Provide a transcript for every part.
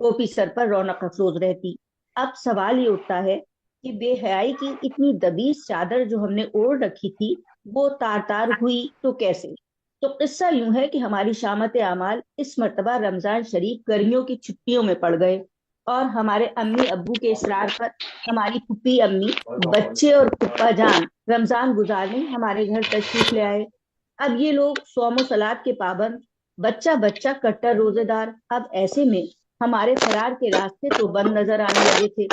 ٹوپی سر پر رونق افروز رہتی۔ اب سوال یہ اٹھتا ہے کہ بے حیائی کی اتنی دبیز چادر جو ہم نے اوڑھ رکھی تھی وہ تار تار ہوئی تو کیسے؟ تو قصہ یوں ہے کہ ہماری شامت اعمال اس مرتبہ رمضان شریف گرمیوں کی چھٹیوں میں پڑ گئے، اور ہمارے امی ابو کے اصرار پر ہماری پھپھی امی، بچے اور پھپھا جان رمضان گزارنے ہمارے گھر تشریف لے آئے۔ اب یہ لوگ صوم و صلات کے پابند، بچہ بچہ کٹر روزے دار۔ اب ایسے میں ہمارے فرار کے راستے تو بند نظر آنے لگے تھے۔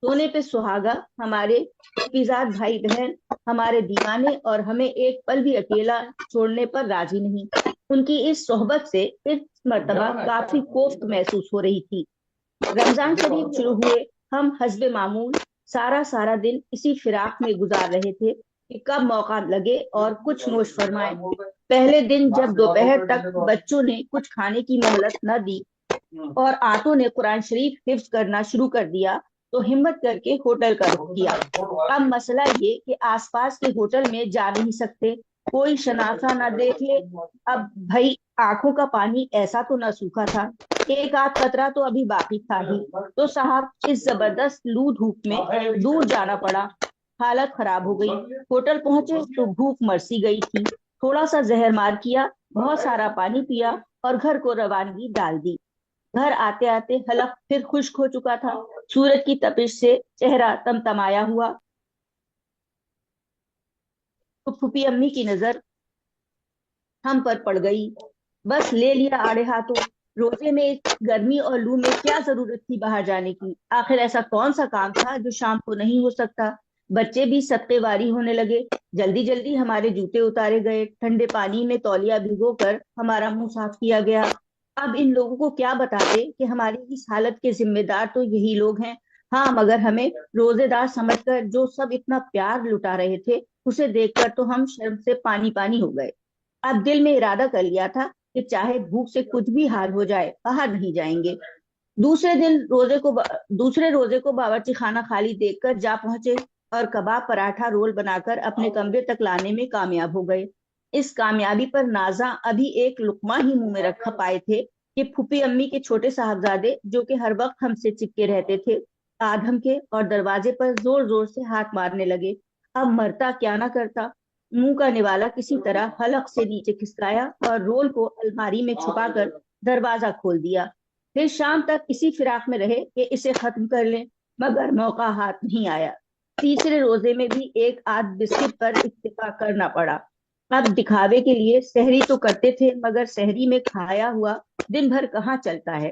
سونے پہ سہاگا ہمارے پھپھیزاد بھائی بہن ہمارے دیوانے اور ہمیں ایک پل بھی اکیلا چھوڑنے پر راضی نہیں۔ ان کی اس صحبت سے اس مرتبہ کافی کوفت محسوس ہو رہی تھی۔ رمضان شریف شروع ہوئے، ہم حسب معمول سارا دن اسی فراق میں گزار رہے تھے کہ کب موقع لگے اور کچھ نوش فرمائے۔ پہلے دن جب دوپہر تک بچوں نے کچھ کھانے کی مہلت نہ دی اور آنٹوں نے قرآن شریف حفظ کرنا شروع کر دیا تو ہمت کر کے ہوٹل کا رخ کیا۔ اب مسئلہ یہ کہ آس پاس کے ہوٹل میں جا نہیں سکتے، کوئی شناسا نہ دیکھ لے۔ اب بھائی آنکھوں کا پانی ایسا تو نہ سوکھا تھا، ایک آدھ قطرہ تو ابھی باقی تھا ہی، تو صاحب اس زبردست لو دھوپ میں دور جانا پڑا۔ حالت خراب ہو گئی۔ ہوٹل پہنچے تو بھوک مرسی گئی تھی، تھوڑا سا زہر مار کیا، بہت سارا پانی پیا اور گھر کو روانگی ڈال دی۔ گھر آتے آتے حلق پھر خشک ہو چکا تھا، سورج کی تپش سے چہرہ تمتمایا ہوا۔ تو پھوپھی امی کی نظر ہم پر پڑ گئی، بس لے لیا آڑے ہاتھوں۔ روزے میں گرمی اور لو میں کیا ضرورت تھی باہر جانے کی؟ آخر ایسا کون سا کام تھا جو شام کو نہیں ہو سکتا؟ بچے بھی صدقے واری ہونے لگے۔ جلدی جلدی ہمارے جوتے اتارے گئے، ٹھنڈے پانی میں تولیہ بھگو کر ہمارا منہ صاف کیا گیا۔ اب ان لوگوں کو کیا بتاتے کہ ہماری اس حالت کے ذمہ دار تو یہی لوگ ہیں۔ ہاں، مگر ہمیں روزے دار سمجھ کر جو سب اتنا پیار لٹا رہے تھے اسے دیکھ کر تو ہم شرم سے پانی پانی ہو گئے۔ اب دل میں ارادہ کر لیا تھا کہ چاہے بھوک سے کچھ بھی حال ہو جائے باہر نہیں جائیں گے۔ دوسرے روزے کو باورچی خانہ خالی دیکھ کر جا پہنچے اور کباب پراٹھا رول بنا کر اپنے کمرے تک لانے میں کامیاب ہو گئے۔ اس کامیابی پر نازاں ابھی ایک لقمہ ہی منہ میں رکھ پائے تھے کہ پھوپھی امی کے چھوٹے صاحبزادے جو کہ ہر وقت ہم سے چپکے رہتے تھے آدھم کے اور دروازے پر زور زور سے ہاتھ مارنے لگے۔ اب مرتا کیا نہ کرتا، منہ کا نوالا کسی طرح حلق سے نیچے کھسکایا اور رول کو الماری میں چھپا کر دروازہ کھول دیا۔ پھر شام تک اسی فراق میں رہے کہ اسے ختم کر لیں، مگر موقع ہاتھ نہیں آیا۔ تیسرے روزے میں بھی ایک آدھ بسکٹ پر اکتفا کرنا پڑا۔ اب دکھاوے کے لیے سحری تو کرتے تھے، مگر سحری میں کھایا ہوا دن بھر کہاں چلتا ہے۔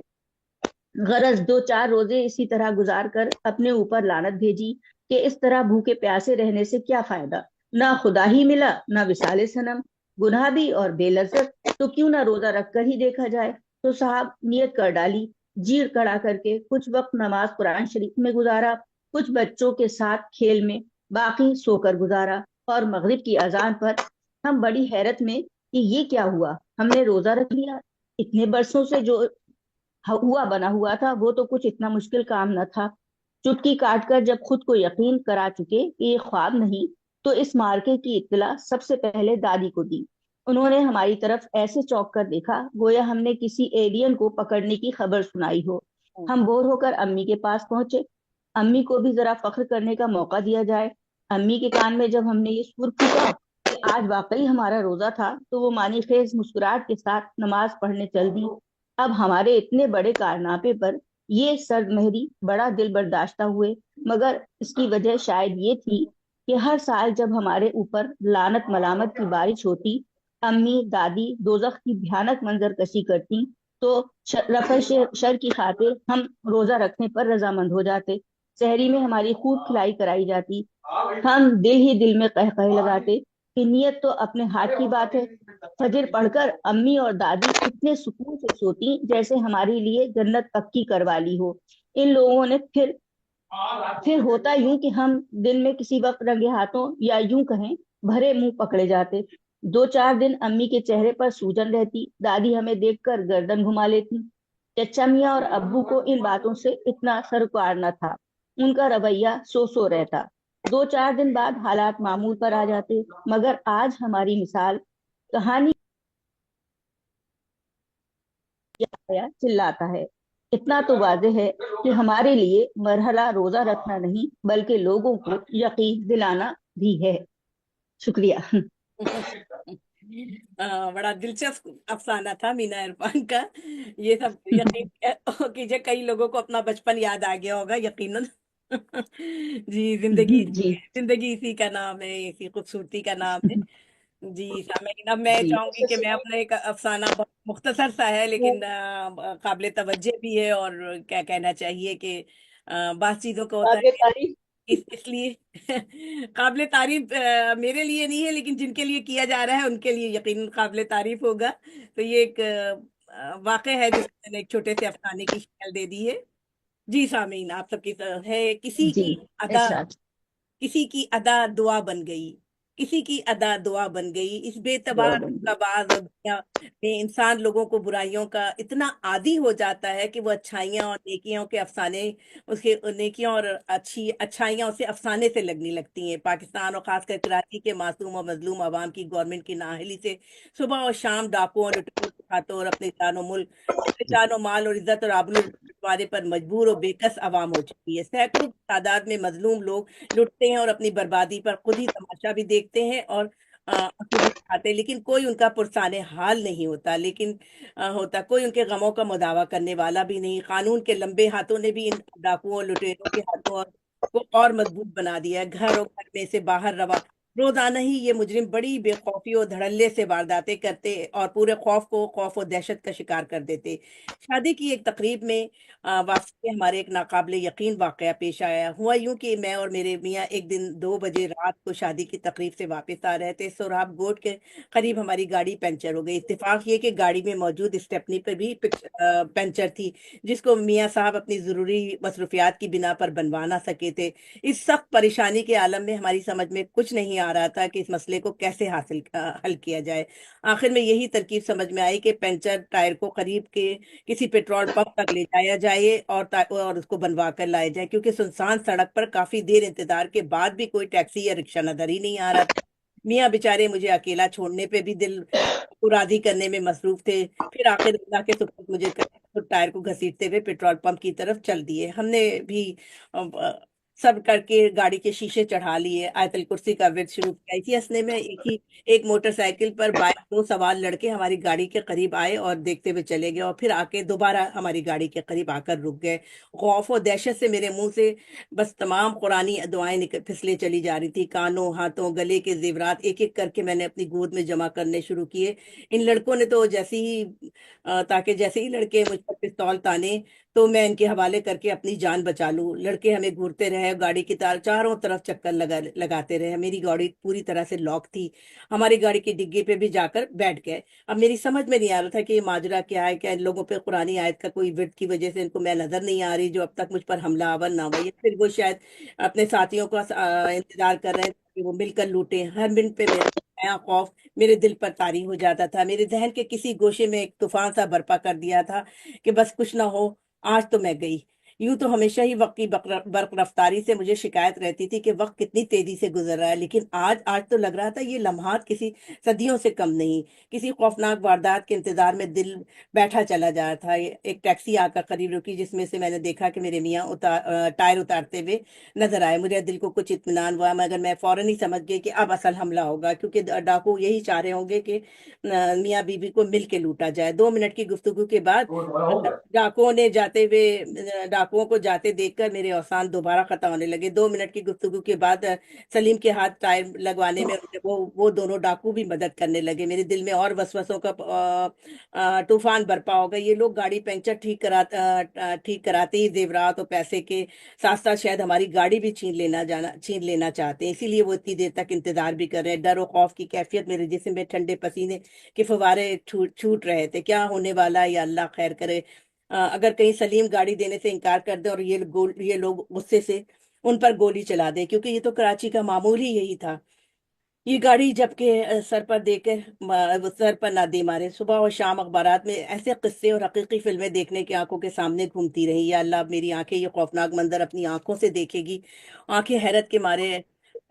غرض 2-4 روزے اسی طرح گزار کر اپنے اوپر لعنت بھیجی کہ اس طرح بھوکے پیاسے رہنے سے کیا فائدہ، نہ خدا ہی ملا نہ وصال صنم، گناہ بھی اور بے لذت، تو کیوں نہ روزہ رکھ کر ہی دیکھا جائے۔ تو صاحب نیت کر ڈالی، جیڑ کڑا کر کے کچھ وقت نماز قرآن شریف میں گزارا، کچھ بچوں کے ساتھ کھیل میں، باقی سو کر گزارا، اور مغرب کی اذان پر ہم بڑی حیرت میں کہ یہ کیا ہوا، ہم نے روزہ رکھ لیا۔ اتنے برسوں سے جو ہوا بنا ہوا تھا وہ تو کچھ اتنا مشکل کام نہ تھا۔ چٹکی کاٹ کر جب خود کو یقین کرا چکے کہ یہ خواب نہیں، تو اس مارکے کی اطلاع سب سے پہلے دادی کو دی۔ انہوں نے ہماری طرف ایسے چونک کر دیکھا گویا ہم نے کسی ایلین کو پکڑنے کی خبر سنائی ہو۔ ہم بور ہو کر امی کے پاس پہنچے، امی کو بھی ذرا فخر کرنے کا موقع دیا جائے۔ امی کے کان میں جب ہم نے یہ سر پھونکا کہ آج واقعی ہمارا روزہ تھا تو وہ معنی خیز مسکراہٹ کے ساتھ نماز پڑھنے چل دی۔ اب ہمارے اتنے بڑے کارنامے پر یہ سرد مہری بڑا دل برداشتہ ہوئے، مگر اس کی وجہ شاید یہ تھی کہ ہر سال جب ہمارے اوپر لعنت ملامت کی بارش ہوتی، امی دادی دوزخ کی بھیانک منظر کشی کرتی تو رفع شر کی خاطر ہم روزہ رکھنے پر رضامند ہو جاتے۔ سحری میں ہماری خوب کھلائی کرائی جاتی، ہم دل ہی دل میں قہقہے لگاتے کہ نیت تو اپنے ہاتھ کی بات ہے۔ فجر پڑھ کر امی اور دادی اتنے سکون سے سوتی جیسے ہمارے لیے جنت پکی کروا لی ہو۔ ان لوگوں نے پھر ہوتا یوں کہ ہم دن میں کسی وقت رنگے ہاتھوں یا یوں کہیں بھرے منہ پکڑے جاتے۔ 2-4 دن امی کے چہرے پر سوجن رہتی، دادی ہمیں دیکھ کر گردن گھما لیتی۔ چچا میاں اور ابو کو ان باتوں سے اتنا سروکار نہ تھا، ان کا رویہ سو رہتا۔ 2-4 دن بعد حالات معمول پر آ جاتے، مگر آج ہماری مثال کہانی چلاتا ہے۔ اتنا تو واضح ہے کہ ہمارے لیے مرحلہ روزہ رکھنا نہیں بلکہ لوگوں کو یقین دلانا بھی ہے۔ شکریہ۔ بڑا دلچسپ افسانہ تھا مینا عرفان کا۔ یہ سب یقین کیجیے کئی لوگوں کو اپنا بچپن یاد آ گیا ہوگا یقیناً۔ جی، زندگی جی زندگی اسی کا نام ہے، اسی خوبصورتی کا نام ہے۔ جی سامعین، اب میں جی چاہوں گی کہ میں اپنا ایک افسانہ بہت مختصر سا ہے لیکن قابل توجہ بھی ہے، اور کیا کہنا چاہیے کہ بعض چیزوں کا ہوتا قابل ہے تعریف۔ اس لیے قابل تعریف میرے لیے نہیں ہے، لیکن جن کے لیے کیا جا رہا ہے ان کے لیے یقیناً قابل تعریف ہوگا۔ تو یہ ایک واقعہ ہے جس کو میں نے ایک چھوٹے سے افسانے کی شکل دے دی ہے۔ جی سامعین، آپ سب کی طرف ہے۔ جی ارشاد۔ کسی کی ادا دعا بن گئی، کسی کی ادا دعا بن گئی، اس بے دعا تبار بن کا گئی۔ باز اور دنیا میں انسان لوگوں کو برائیوں کا اتنا عادی ہو جاتا ہے کہ وہ اچھائیاں اور نیکیوں کے افسانے، اس کے نیکیوں اور اچھائیاں اسے افسانے سے لگنے لگتی ہیں۔ پاکستان اور خاص کر کراچی کے معصوم اور مظلوم عوام کی گورنمنٹ کی نااہلی سے صبح اور شام ڈاکوں اور لٹوروں کے ہاتھوں اور اپنے جان و مال اور عزت اور آبرو بٹوارے پر مجبور اور بےکس عوام ہو چکی ہے۔ سینکڑوں کی تعداد میں مظلوم لوگ لٹتے ہیں اور اپنی بربادی پر خود ہی تماشا بھی دیکھتے ہیں اور آنسو بھی بہاتے ہیں، لیکن کوئی ان کا پرسان حال نہیں ہوتا، لیکن کوئی ان کے غموں کا مداوع کرنے والا بھی نہیں۔ قانون کے لمبے ہاتھوں نے بھی ان ڈاکوؤں اور لٹیروں کے ہاتھوں کو اور مضبوط بنا دیا ہے۔ گھر اور گھر میں سے باہر روا روزانہ ہی یہ مجرم بڑی بے خوفی اور دھڑلے سے وارداتیں کرتے اور پورے خوف و دہشت کا شکار کر دیتے۔ شادی کی ایک تقریب میں واپسی میں ہمارے ایک ناقابل یقین واقعہ پیش آیا۔ ہوا یوں کہ میں اور میرے میاں ایک دن 2 بجے رات کو شادی کی تقریب سے واپس آ رہے تھے۔ سوراب گوٹ کے قریب ہماری گاڑی پنچر ہو گئی۔ اتفاق یہ کہ گاڑی میں موجود اسٹیپنی پر بھی پنچر تھی، جس کو میاں صاحب اپنی ضروری مصروفیات کی بنا پر بنوا نہ سکے تھے۔ اس سخت پریشانی کے عالم میں ہماری سمجھ میں کچھ نہیں آ رہا تھا کہ اس مسئلے کو کیسے حل کیا جائے۔ آخر میں یہی ترکیب سمجھ میں آئی کہ پنچر ٹائر کو قریب کے کسی پیٹرول پمپ تک لے جایا جائے اور اس کو بنوا کر لایا جائے، کیونکہ سنسان سڑک پر کافی دیر انتظار کے بعد بھی کوئی ٹیکسی یا رکشہ نظر ہی نہیں آ رہا تھا۔ میاں بیچارے مجھے اکیلا چھوڑنے پہ بھی دل کو راضی کرنے میں مصروف تھے۔ پھر آخر اللہ کے سپرد مجھے ٹائر کو گھسیٹتے ہوئے پیٹرول پمپ کی طرف چل دیے۔ ہم نے بھی سب کر کے گاڑی کے شیشے چڑھا لیے، آیت الکرسی کا ورد شروع کیا۔ اسی اسنے میں ایک موٹر سائیکل پر بائک 2 سوار لڑکے ہماری گاڑی کے قریب آئے اور دیکھتے ہوئے چلے گئے، اور پھر آ کے دوبارہ ہماری گاڑی کے قریب آ کر رک گئے۔ خوف و دہشت سے میرے منہ سے بس تمام قرآنی دعائیں پھسلے چلی جا رہی تھی۔ کانوں، ہاتھوں، گلے کے زیورات ایک ایک کر کے میں نے اپنی گود میں جمع کرنے شروع کیے۔ ان لڑکوں نے تو جیسے ہی لڑکے مجھ پر پستول تانے تو میں ان کے حوالے کر کے اپنی جان بچا لوں۔ لڑکے ہمیں گھورتے رہے، گاڑی کی چاروں طرف چکر لگاتے رہے۔ میری گاڑی پوری طرح سے لاک تھی، ہماری گاڑی کی ڈگی پہ بھی جا کر بیٹھ گئے۔ اب میری سمجھ میں نہیں آ رہا تھا کہ یہ ماجرا کیا ہے، کیا ان لوگوں پہ قرآنی آیت کا کوئی ورد کی وجہ سے ان کو میں نظر نہیں آ رہی جو اب تک مجھ پر حملہ آور نہ ہوا، یا پھر وہ شاید اپنے ساتھیوں کا انتظار کر رہے ہیں کہ وہ مل کر لوٹیں۔ ہر منٹ پہ میرا نیا خوف میرے دل پر طاری ہو جاتا تھا۔ میرے ذہن کے کسی گوشے میں ایک طوفان سا برپا کر دیا تھا کہ بس کچھ نہ ہو، آج تو میں گئی۔ یوں تو ہمیشہ ہی وقت کی برق رفتاری سے مجھے شکایت رہتی تھی کہ وقت کتنی تیزی سے گزر رہا ہے، لیکن آج تو لگ رہا تھا یہ لمحات کسی صدیوں سے کم نہیں۔ کسی خوفناک واردات کے انتظار میں دل بیٹھا چلا جا رہا تھا۔ ایک ٹیکسی آ کر قریب رکی، جس میں سے میں نے دیکھا کہ میرے میاں ٹائر اتارتے ہوئے نظر آئے۔ مجھے دل کو کچھ اطمینان ہوا، مگر میں فوراً ہی سمجھ گئی کہ اب اصل حملہ ہوگا، کیونکہ ڈاکو یہی چاہ رہے ہوں گے کہ میاں بیوی کو مل کے لوٹا جائے۔ 2 منٹ کی گفتگو کے بعد ڈاکوؤں کو جاتے دیکھ کر میرے اوسان دوبارہ ختم ہونے لگے۔ 2 منٹ کی گفتگو کے بعد سلیم کے ہاتھ ٹائر لگوانے میں وہ دونوں ڈاکو بھی مدد کرنے لگے۔ میرے دل میں اور وسوسوں کا طوفان برپا ہو گیا۔ یہ لوگ گاڑی پنچر ٹھیک کراتے ہی زیورات اور پیسے کے ساتھ ساتھ شاید ہماری گاڑی بھی چھین لینا چاہتے ہیں، اسی لیے وہ اتنی دیر تک انتظار بھی کر رہے ہیں۔ ڈر و خوف کی کیفیت میرے جسم میں ٹھنڈے پسینے کے فوارے چھوٹ رہے تھے۔ کیا ہونے والا ہے، یا اللہ خیر کرے۔ اگر کہیں سلیم گاڑی دینے سے انکار کر دے اور یہ لوگ غصے سے ان پر گولی چلا دے، کیونکہ یہ تو کراچی کا معمول ہی یہی تھا۔ یہ گاڑی جب کہ سر پر نہ دے مارے۔ صبح اور شام اخبارات میں ایسے قصے اور حقیقی فلمیں دیکھنے کی آنکھوں کے سامنے گھومتی رہی۔ یا اللہ، اب میری آنکھیں یہ خوفناک منظر اپنی آنکھوں سے دیکھے گی۔ آنکھیں حیرت کے مارے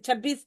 26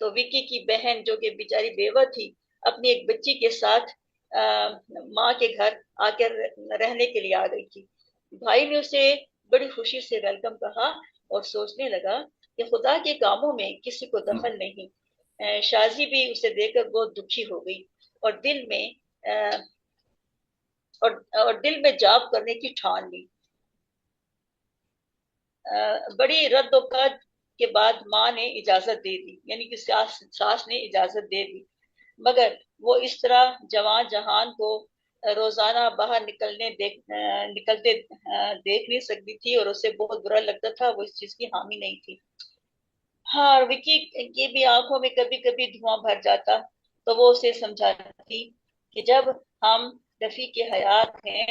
تو وکی کی بہن جو کہ بیچاری بیوہ تھی اپنی ایک بچی کے ساتھ ماں کے گھر آ کر رہنے کے لیے آ گئی تھی۔ بھائی نے اسے بڑی خوشی سے ویلکم کہا اور سوچنے لگا کہ خدا کے کاموں میں کسی کو دخل نہیں۔ شازی بھی اسے دیکھ کر بہت دکھی ہو گئی اور دل میں جاب کرنے کی ٹھان لی۔ بڑی رد و قد کے بعد ماں نے اجازت دے دی، یعنی کہ ساس نے اجازت دے دی، مگر وہ اس طرح جوان جہان کو روزانہ باہر نکلتے دیکھ نہیں سکتی تھی اور اسے بہت برا لگتا تھا، وہ اس چیز کی حامی نہیں تھی۔ ہاں، اور وکی کی بھی آنکھوں میں کبھی کبھی دھواں بھر جاتا تو وہ اسے سمجھاتی کہ جب ہم رفیق حیات ہیں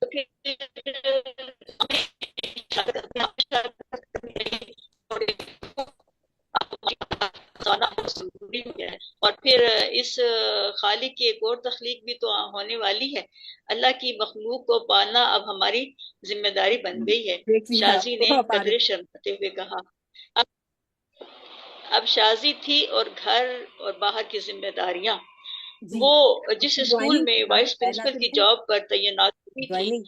تو اور پھر اس خالق کی ایک اور تخلیق بھی تو ہونے والی ہے۔ اللہ کی مخلوق کو پالنا اب ہماری ذمہ داری بن گئی ہے، شازی نے قدرے شرماتے ہوئے کہا۔ اب شازی تھی اور گھر اور باہر کی ذمہ داریاں، وہ جس اسکول میں وائس پرنسپل کی جاب پر تعینات ہوئی تھی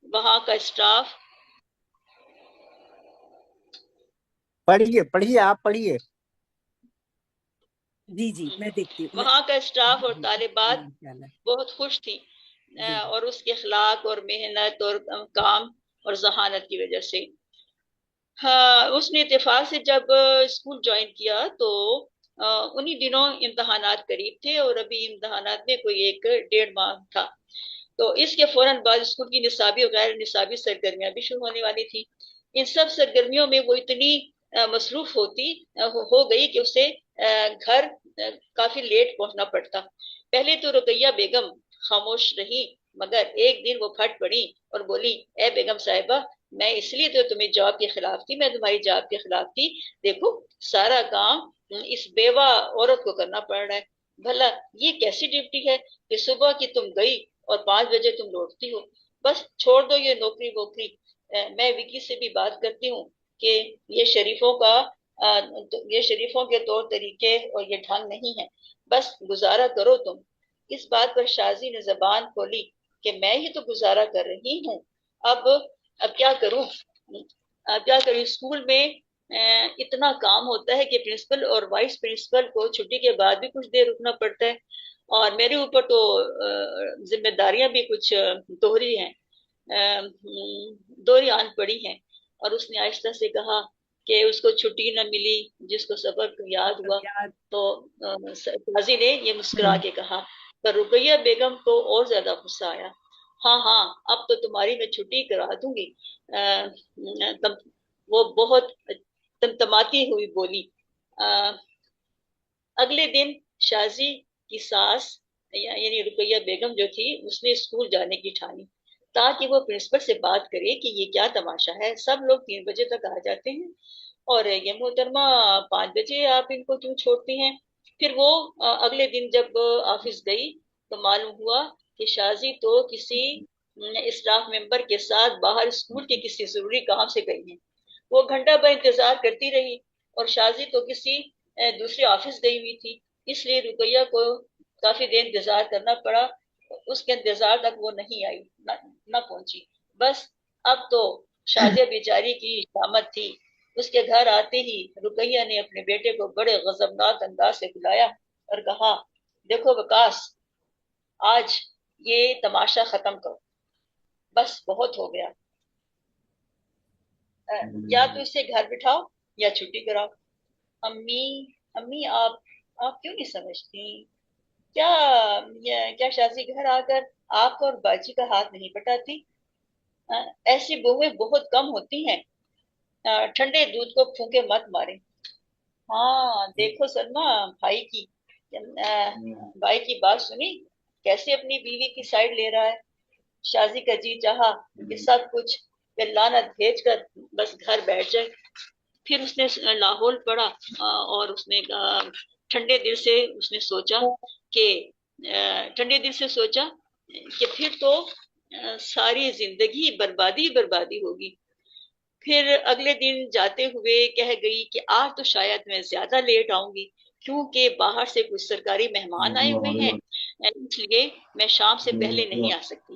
وہاں کا اسٹاف، پڑھیے آپ پڑھیے۔ جی میں دیکھتی ہوں۔ وہاں کا اسٹاف اور طالبات بہت خوش تھی اور اس کے اخلاق اور محنت اور کام اور ذہانت کی وجہ سے۔ اس نے اتفاق سے جب اسکول جوائن کیا تو انہی دنوں امتحانات قریب تھے اور ابھی امتحانات میں کوئی 1.5 ماہ تھا، تو اس کے فوراً بعد اسکول کی نصابی اور غیر نصابی سرگرمیاں بھی شروع ہونے والی تھی۔ ان سب سرگرمیوں میں وہ اتنی مصروف ہو گئی کہ اسے گھر کافی لیٹ پہنچنا پڑتا۔ پہلے تو رقیہ بیگم خاموش رہی، مگر ایک دن وہ پھٹ پڑی اور بولی، اے بیگم صاحبہ، میں اس لیے تو تمہیں جاب کے خلاف تھی، میں تمہاری جاب کے خلاف تھی، دیکھو سارا کام اس بیوہ عورت کو کرنا پڑ رہا ہے، بھلا یہ کیسی ڈیوٹی ہے کہ صبح کی تم گئی اور 5 بجے تم لوٹتی ہو، بس چھوڑ دو یہ نوکری ووکری۔ میں وکی سے بھی بات کرتی ہوں کہ یہ شریفوں کے طور طریقے اور یہ ڈھنگ نہیں ہے، بس گزارا کرو تم۔ اس بات پر شازی نے زبان کھولی کہ میں ہی تو گزارا کر رہی ہوں، اب کیا کروں؟ اسکول میں اتنا کام ہوتا ہے کہ پرنسپل اور وائس پرنسپل کو چھٹی کے بعد بھی کچھ دیر رکنا پڑتا ہے، اور میرے اوپر تو ذمہ داریاں بھی کچھ دوہری ہیں، دوہری آن پڑی ہیں۔ اور اس نے آہستہ سے کہا کہ اس کو چھٹی نہ ملی، جس کو سبق یاد ہوا، تو قاضی نے یہ مسکرا کے کہا، پر رقیہ بیگم کو اور زیادہ غصہ آیا۔ ہاں اب تو تمہاری میں چھٹی کرا دوں گی، وہ بہت تمتماتی ہوئی بولی۔ اگلے دن شازی کی ساس یعنی رقیہ بیگم جو تھی، اس نے اسکول جانے کی ٹھانی تاکہ وہ پرنسپل سے بات کرے کہ یہ کیا تماشا ہے، سب لوگ 3 بجے تک آ جاتے ہیں اور یہ محترمہ 5 بجے آپ ان کو کیوں چھوڑتی ہیں۔ پھر وہ اگلے دن جب آفس گئی تو معلوم ہوا کہ شازی تو کسی اسٹاف ممبر کے ساتھ باہر اسکول کے کسی ضروری کام سے گئی ہیں۔ وہ گھنٹہ بھر انتظار کرتی رہی اور شازی تو کسی دوسرے آفس گئی ہوئی تھی، اس لیے رقیہ کو کافی دیر انتظار کرنا پڑا، اس کے انتظار تک وہ نہیں آئی، نہ پہنچی۔ بس اب تو شازیہ بیچاری کی شامت تھی۔ اس کے گھر آتے ہی رقیہ نے اپنے بیٹے کو بڑے غضبناک انداز سے بلایا اور کہا، دیکھو وکاس، آج یہ تماشا ختم کرو، بس بہت ہو گیا، یا تو اسے گھر بٹھاؤ یا چھٹی کراؤ۔ امی آپ کیوں نہیں سمجھتی؟ کیا شازی گھر آ کر آپ اور باجی کا ہاتھ نہیں بٹاتی؟ ایسی بہویں بہت کم ہوتی ہیں، ٹھنڈے دودھ کو پھونکے مت مارے۔ ہاں دیکھو سلمہ، بھائی کی بات سنی، کیسے اپنی بیوی کی سائیڈ لے رہا ہے۔ شازی کا جی چاہا کہ سب کچھ پہ لعنت بھیج کر بس گھر بیٹھ جائے۔ پھر اس نے لاہور پڑھا اور اس نے ٹھنڈے دل سے سوچا کہ پھر تو ساری زندگی بربادی ہوگی۔ پھر اگلے دن جاتے ہوئے کہہ گئی کہ آج تو شاید میں زیادہ لیٹ آؤں گی کیونکہ باہر سے کچھ سرکاری مہمان آئے ہوئے ہیں، اس لیے میں شام سے پہلے نہیں آ سکتی۔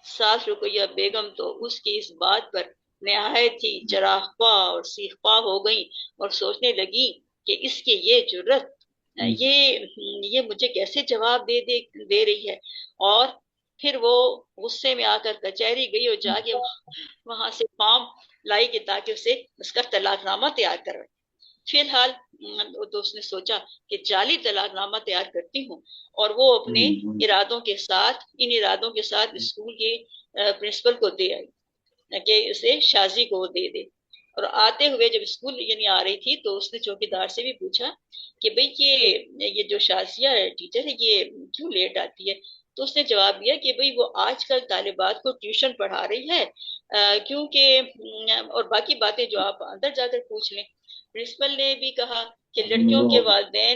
ساس رقیہ بیگم تو اس کی اس بات پر نہایت ہی چراغ خواہ اور سیخ خواہ ہو گئی اور سوچنے لگی کہ اس کی یہ جرت، یہ مجھے کیسے جواب دے رہی ہے۔ اور پھر وہ غصے میں آ کر کچہری گئی اور جا کے وہاں سے فارم لائی کہ تاکہ اسے اس کا طلاق نامہ تیار کروائے۔ فی الحال تو اس نے سوچا کہ جعلی طلاق نامہ تیار کرتی ہوں اور وہ اپنے ارادوں کے ساتھ اسکول کے پرنسپل کو دے آئی کہ اسے شازی کو دے دے۔ اور آتے ہوئے جب اسکول یعنی آ رہی تھی تو اس نے چوکیدار سے بھی پوچھا کہ بھئی یہ جو شازیہ ٹیچر ہے یہ کیوں لیٹ آتی ہے؟ تو اس نے جواب دیا کہ بھئی وہ آج کل طالبات کو ٹیوشن پڑھا رہی ہے کیونکہ اور باقی باتیں جو آپ اندر جا کر پوچھ لیں۔ پرنسپل نے بھی کہا کہ لڑکیوں کے والدین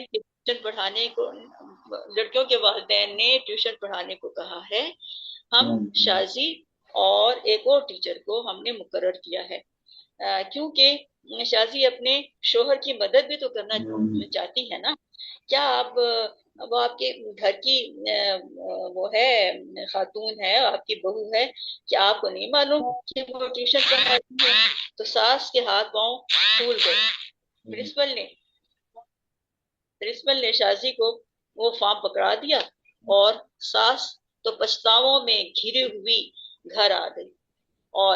نے ٹیوشن پڑھانے کو کہا ہے، ہم شازی اور ایک اور ٹیچر کو ہم نے مقرر کیا ہے کیونکہ شازی اپنے شوہر کی مدد بھی تو کرنا چاہتی ہے نا۔ کیا وہ آپ کے گھر کی وہ ہے خاتون ہے، آپ کی بہو ہے، کیا آپ کو نہیں معلوم کہ وہ ٹیوشن پڑھاتی ہے؟ تو ساس کے ہاتھ پاؤں پھول گئے۔ پرنسپل نے شازی کو وہ فارم پکڑا دیا اور ساس تو پچھتاووں میں گھری ہوئی گھر آ گئی اور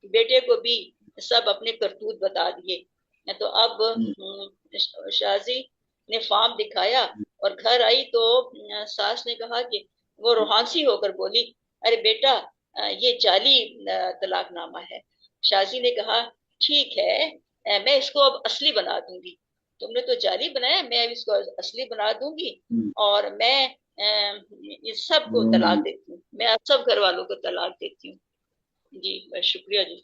بیٹے کو بھی سب اپنے کرتوت بتا دیے۔ تو اب شازی نے فارم دکھایا اور گھر آئی تو ساس نے کہا کہ وہ روحانسی ہو کر بولی، ارے بیٹا یہ جعلی طلاق نامہ ہے۔ شازی نے کہا ٹھیک ہے میں اس کو اب اصلی بنا دوں گی، تم نے تو جعلی بنایا، میں اب اس کو اصلی بنا دوں گی اور میں اس سب کو طلاق دیتی ہوں، میں سب گھر والوں کو طلاق دیتی ہوں۔ جی بس شکریہ جی۔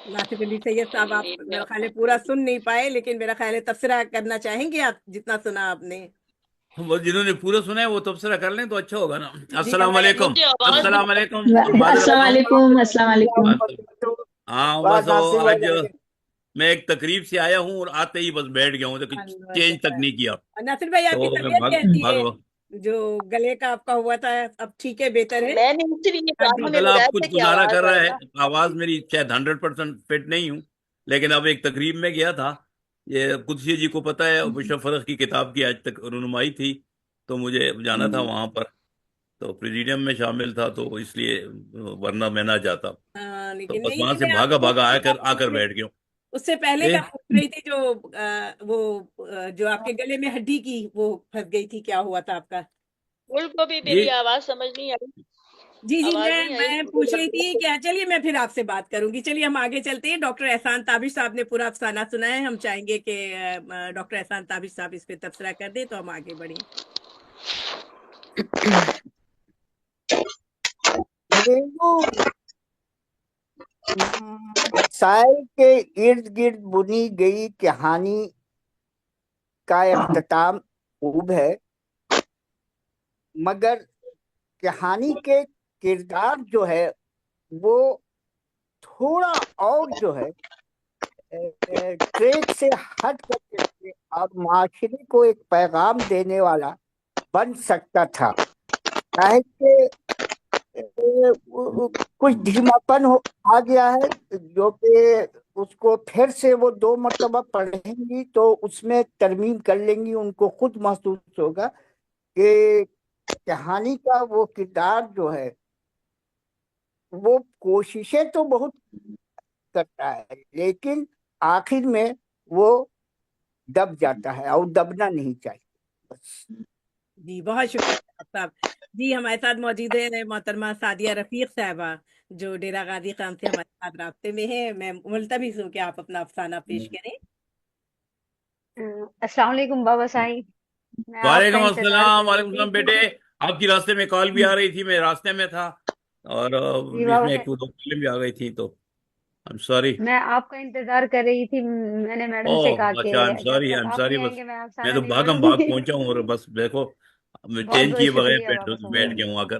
ناصر علی سید صاحب آپ میرا خیال ہے پورا سن نہیں پائے، لیکن میرا خیال ہے تبصرہ کرنا چاہیں گے آپ جتنا سنا آپ نے؟ وہ جنہوں نے پورا سنا ہے وہ تبصرہ کر لیں تو اچھا ہوگا نا۔ السلام علیکم۔ السلام علیکم۔ السلام علیکم۔ السلام علیکم۔ ہاں بس آج میں ایک تقریب سے آیا ہوں اور آتے ہی بس بیٹھ گیا ہوں، چینج تک نہیں کیا۔ ناصر بھائی آپ کی طبیعت کیسی ہے؟ جو گلے کا آپ کا ہوا تھا اب ٹھیک ہے، بہتر ہے؟ میں نے گلا آپ کچھ گزارا کر رہا ہے، آواز میری شاید 100% فٹ نہیں ہوں، لیکن اب ایک تقریب میں گیا تھا، یہ قدسی جی کو پتہ ہے مشرف فرق کی کتاب کی آج تک رونمائی تھی تو مجھے جانا تھا وہاں پر، تو پریزیڈیم میں شامل تھا تو اس لیے ورنہ میں نہ جاتا، تو بس وہاں سے بھاگا آ کر بیٹھ گیا۔ اس سے پہلے کا پوچھ رہی تھی جو آپ کے گلے میں ہڈی کی وہ پھنس گئی تھی، کیا ہوا تھا آپ کا؟ ان کو بھی میری آواز سمجھ نہیں آئی۔ جی میں پوچھ رہی تھی کہ چلیے میں پھر آپ سے بات کروں گی۔ چلیے ہم آگے چلتے ہیں۔ ڈاکٹر احسان تابش صاحب نے پورا افسانہ سنا ہے، ہم چاہیں گے کہ ڈاکٹر احسان تابش صاحب اس پہ تبصرہ کر دیں تو ہم آگے بڑھیں۔ سائل کے ارد گرد بنی گئی کہانی کا اختتام خوب ہے، مگر کہانی کے کردار جو ہے وہ تھوڑا اور جو ہے ٹریک سے ہٹ کر کے اور معاشرے کو ایک پیغام دینے والا بن سکتا تھا، کہ کچھ دھیما پن آ گیا ہے جو کہ اس کو پھر سے وہ 2 مرتبہ پڑھیں گی تو اس میں ترمیم کر لیں گی، ان کو خود محسوس ہوگا کہ کہانی کا وہ کردار جو ہے وہ کوششیں تو بہت کرتا ہے لیکن آخر میں وہ دب جاتا ہے اور دبنا نہیں چاہیے بس۔ جی بہت شکریہ صاحب۔ جی ہمارے ساتھ موجود ہے محترمہ سعدیہ رفیق صاحبہ جو ڈیرہ غازی خان سے ہمارے ساتھ رابطے میں ہے۔ میں ملتمس ہوں کہ آپ اپنا افسانہ پیش کریں۔ السلام علیکم بابا سائی۔ وعلیکم السلام۔ وعلیکم السلام بیٹے، آپ کی راستے میں کال بھی آ رہی تھی، میں راستے میں تھا اور بیچ میں ایک 2 فلم بھی آ گئی تھی تو I'm sorry۔ میں آپ کا انتظار کر رہی تھی، میں نے میڈم سے کہا کہ I'm sorry بس میں تو بھاگ پہنچا ہوں اور بس دیکھو میں چینج کیے بغیر بیٹھ گیا ہوں آ کر۔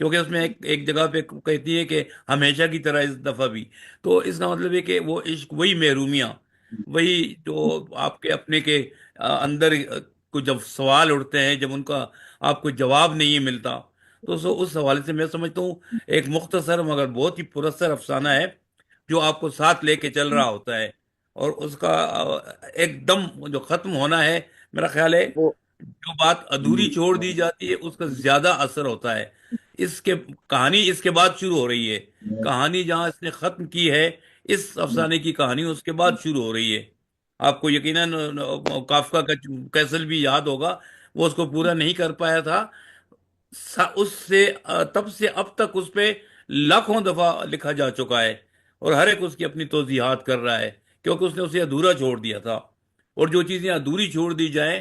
کیونکہ اس میں ایک جگہ پہ کہتی ہے کہ ہمیشہ کی طرح اس دفعہ بھی. تو اس کا مطلب ہے کہ وہ عشق، وہی محرومیاں، وہی جو آپ کے اپنے کے اندر کو جب سوال اٹھتے ہیں، جب ان کا آپ کو جواب نہیں ملتا، تو اس حوالے سے میں سمجھتا ہوں ایک مختصر مگر بہت ہی پراسرار افسانہ ہے جو آپ کو ساتھ لے کے چل رہا ہوتا ہے. اور اس کا ایک دم جو ختم ہونا ہے، میرا خیال ہے وہ جو بات ادھوری چھوڑ دی جاتی ہے اس کا زیادہ اثر ہوتا ہے. اس کے کہانی اس کے بعد شروع ہو رہی ہے. کہانی جہاں اس نے ختم کی ہے، اس افسانے کی کہانی اس کے بعد شروع ہو رہی ہے. آپ کو یقیناً کافکا کا کیسل بھی یاد ہوگا، وہ اس کو پورا نہیں کر پایا تھا. اس سے تب سے اب تک اس پہ لاکھوں دفعہ لکھا جا چکا ہے، اور ہر ایک اس کی اپنی توضیحات کر رہا ہے، کیونکہ اس نے اسے ادھورا چھوڑ دیا تھا. اور جو چیزیں ادھوری چھوڑ دی جائیں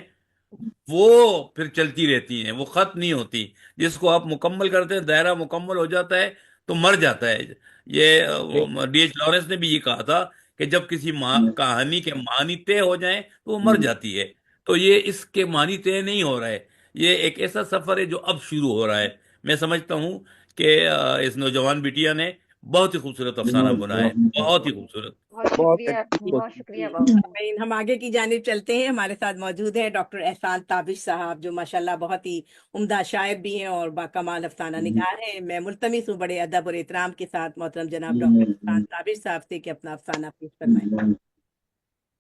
وہ پھر چلتی رہتی ہیں، وہ ختم نہیں ہوتی. جس کو آپ مکمل کرتے ہیں، دائرہ مکمل ہو جاتا ہے تو مر جاتا ہے. یہ ڈی ایچ لارنس نے بھی یہ کہا تھا کہ جب کسی کہانی کے معنی طے ہو جائیں تو وہ مر جاتی ہے. تو یہ اس کے معنی طے نہیں ہو رہا ہے، یہ ایک ایسا سفر ہے جو اب شروع ہو رہا ہے. میں سمجھتا ہوں کہ اس نوجوان بیٹیا نے بہت ہی خوبصورت افسانہ بنا ہے، بہت ہی خوبصورت. بہت بہت شکریہ، اچھی بہت کوشش شکریہ کی. بابا جان۔ ہم آگے کی جانب چلتے ہیں. ہمارے ساتھ موجود ہے ڈاکٹر احسان تابش صاحب، جو ماشاءاللہ بہت ہی عمدہ شاعر بھی ہیں اور باکمال افسانہ نگار ہیں. میں ملتمس ہوں بڑے ادب اور احترام کے ساتھ محترم جناب ڈاکٹر احسان تابش صاحب سے کہ اپنا افسانہ پیش فرمائیں.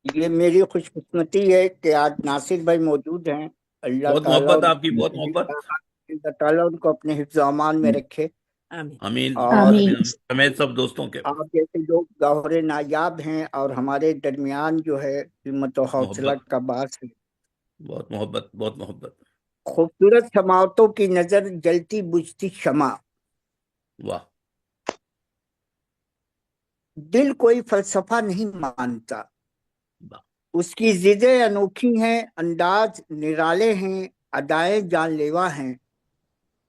یہ میری خوش قسمتی ہے کہ آج ناصر بھائی موجود ہیں. اللہ بہت تعالیٰ محبت آپ کی، بہت محبت. اللہ تعالیٰ ان کو اپنے حفظ و امان میں رکھے. آمین. امین اور آمین آمین، سمیت سب دوستوں کے. آپ جیسے لوگ گوہر نایاب ہیں اور ہمارے درمیان جو ہے ہمت و حوصلہ محبت، کا باعث ہے. بہت محبت، بہت محبت. خوبصورت سماعتوں کی نظر، جلتی بجھتی شمع. واہ. دل کوئی فلسفہ نہیں مانتا، واہ. اس کی ضدیں انوکھی ہیں، انداز نرالے ہیں، ادائیں جان لیوا ہیں.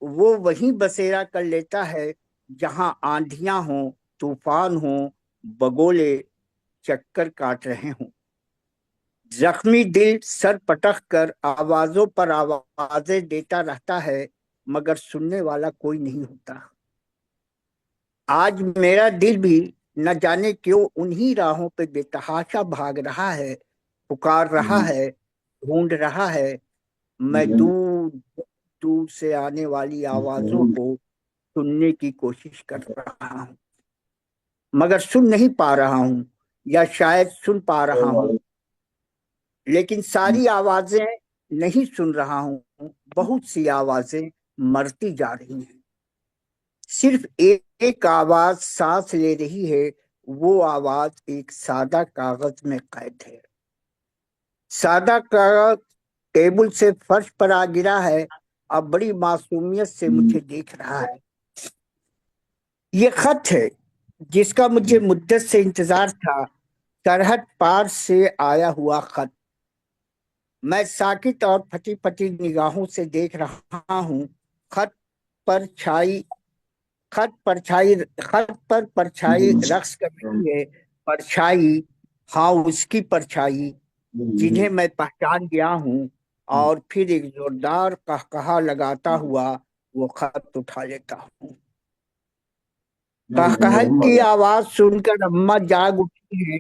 وہ وہیں بسیرا کر لیتا ہے جہاں آندھیاں ہوں، طوفان ہوں، بگولے چکر کاٹ رہے ہوں. زخمی دل سر پٹخ کر آوازوں پر آوازیں دیتا رہتا ہے، مگر سننے والا کوئی نہیں ہوتا. آج میرا دل بھی نہ جانے کیوں انہی راہوں پہ بے تحاشا بھاگ رہا ہے، پکار رہا ہے، ڈھونڈ رہا ہے. میں دور دور سے آنے والی آوازوں کو سننے کی کوشش کر رہا ہوں، مگر سن نہیں پا رہا ہوں، یا شاید سن پا رہا ہوں لیکن ساری آوازیں نہیں سن رہا ہوں. بہت سی آوازیں مرتی جا رہی ہیں، صرف ایک آواز سانس لے رہی ہے. وہ آواز ایک سادہ کاغذ میں قید ہے. سادہ کاغذ ٹیبل سے فرش پر آ گرا ہے اور بڑی معصومیت سے مجھے دیکھ رہا ہے. یہ خط ہے جس کا مجھے مدت سے انتظار تھا، سرحد پار سے آیا ہوا خط. میں ساکت اور پھٹی پھٹی نگاہوں سے دیکھ رہا ہوں. خط پر پرچھائی رقص کر رہی ہے. پرچھائی، ہاں اس کی پرچھائی جنہیں میں پہچان گیا ہوں. اور پھر ایک زوردار قہقہا لگاتا ہوا وہ خط اٹھا لیتا ہوں. قہقہے کی آواز سن کر اماں جاگ اٹھی ہیں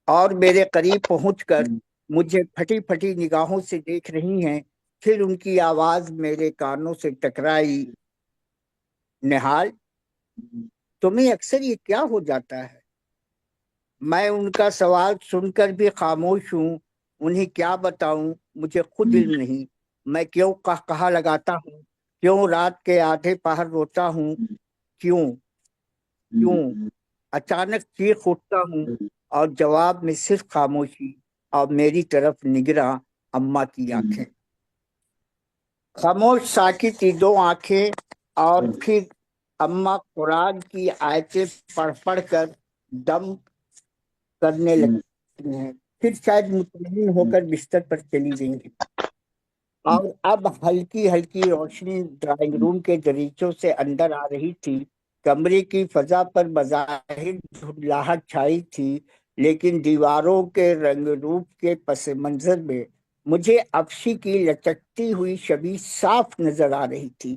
اور میرے قریب پہنچ کر مجھے پھٹی پھٹی نگاہوں سے دیکھ رہی ہیں. پھر ان کی آواز میرے کانوں سے ٹکرائی، نہال تمہیں اکثر یہ کیا ہو جاتا ہے؟ میں ان کا سوال سن کر بھی خاموش ہوں. انہیں کیا بتاؤں، مجھے خود علم نہیں. میں کیوں قہقہا لگاتا ہوں، کیوں رات کے آدھے پہر روتا ہوں، کیوں اچانک چیخ اٹھتا ہوں اور جواب میں صرف خاموشی اور میری طرف نگراں اماں کی آنکھیں. خاموش ساکت دو آنکھیں، اور پھر اماں قرآن کی آیتیں پڑھ پڑھ کر دم کرنے لگتی ہیں. پھر شاید مطمئن ہو کر بستر پر چلی گئی. اور اب ہلکی ہلکی روشنی ڈرائنگ روم کے دریچوں سے اندر آ رہی تھی. کمرے کی فضا پر بظاہر دھندلاہٹ چھائی تھی، لیکن دیواروں کے رنگ روپ کے پس منظر میں مجھے افشی کی لچکتی ہوئی شبیہ صاف نظر آ رہی تھی.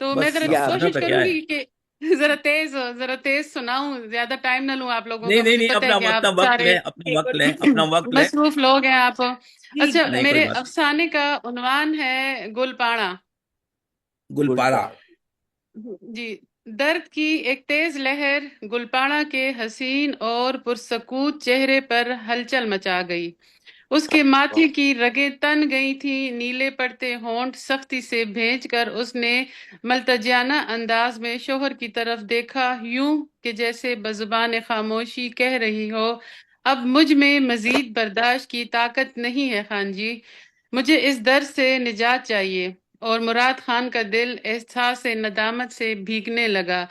تو میں بس ذرا یا کرنا کوشش تو کیا کروں ہے. گی کہ ذرا تیز سناؤں، زیادہ ٹائم نہ لوں آپ لوگوں نہیں کا، نہیں مجھے نہیں، پتہ ہے اپنا کہ آپ اپنا وقت سارے لیں، اپنا وقت لیں، اپنا وقت لیں. مصروف لوگ ہیں آپ. جی اچھا، نہیں کوئی میرے بات. افسانے کا عنوان ہے گل پاڑا. گلپارا. جی. درد کی ایک تیز لہر گلپاڑا کے حسین اور پرسکوت چہرے پر ہلچل مچا گئی. اس کے ماتھے کی رگیں تن گئی تھی، نیلے پڑتے ہونٹ سختی سے بھینچ کر اس نے ملتجیانہ انداز میں شوہر کی طرف دیکھا، یوں کہ جیسے بزبان خاموشی کہہ رہی ہو، اب مجھ میں مزید برداشت کی طاقت نہیں ہے خان جی، مجھے اس درد سے نجات چاہیے. اور مراد خان کا دل احساس ندامت سے بھیگنے لگا.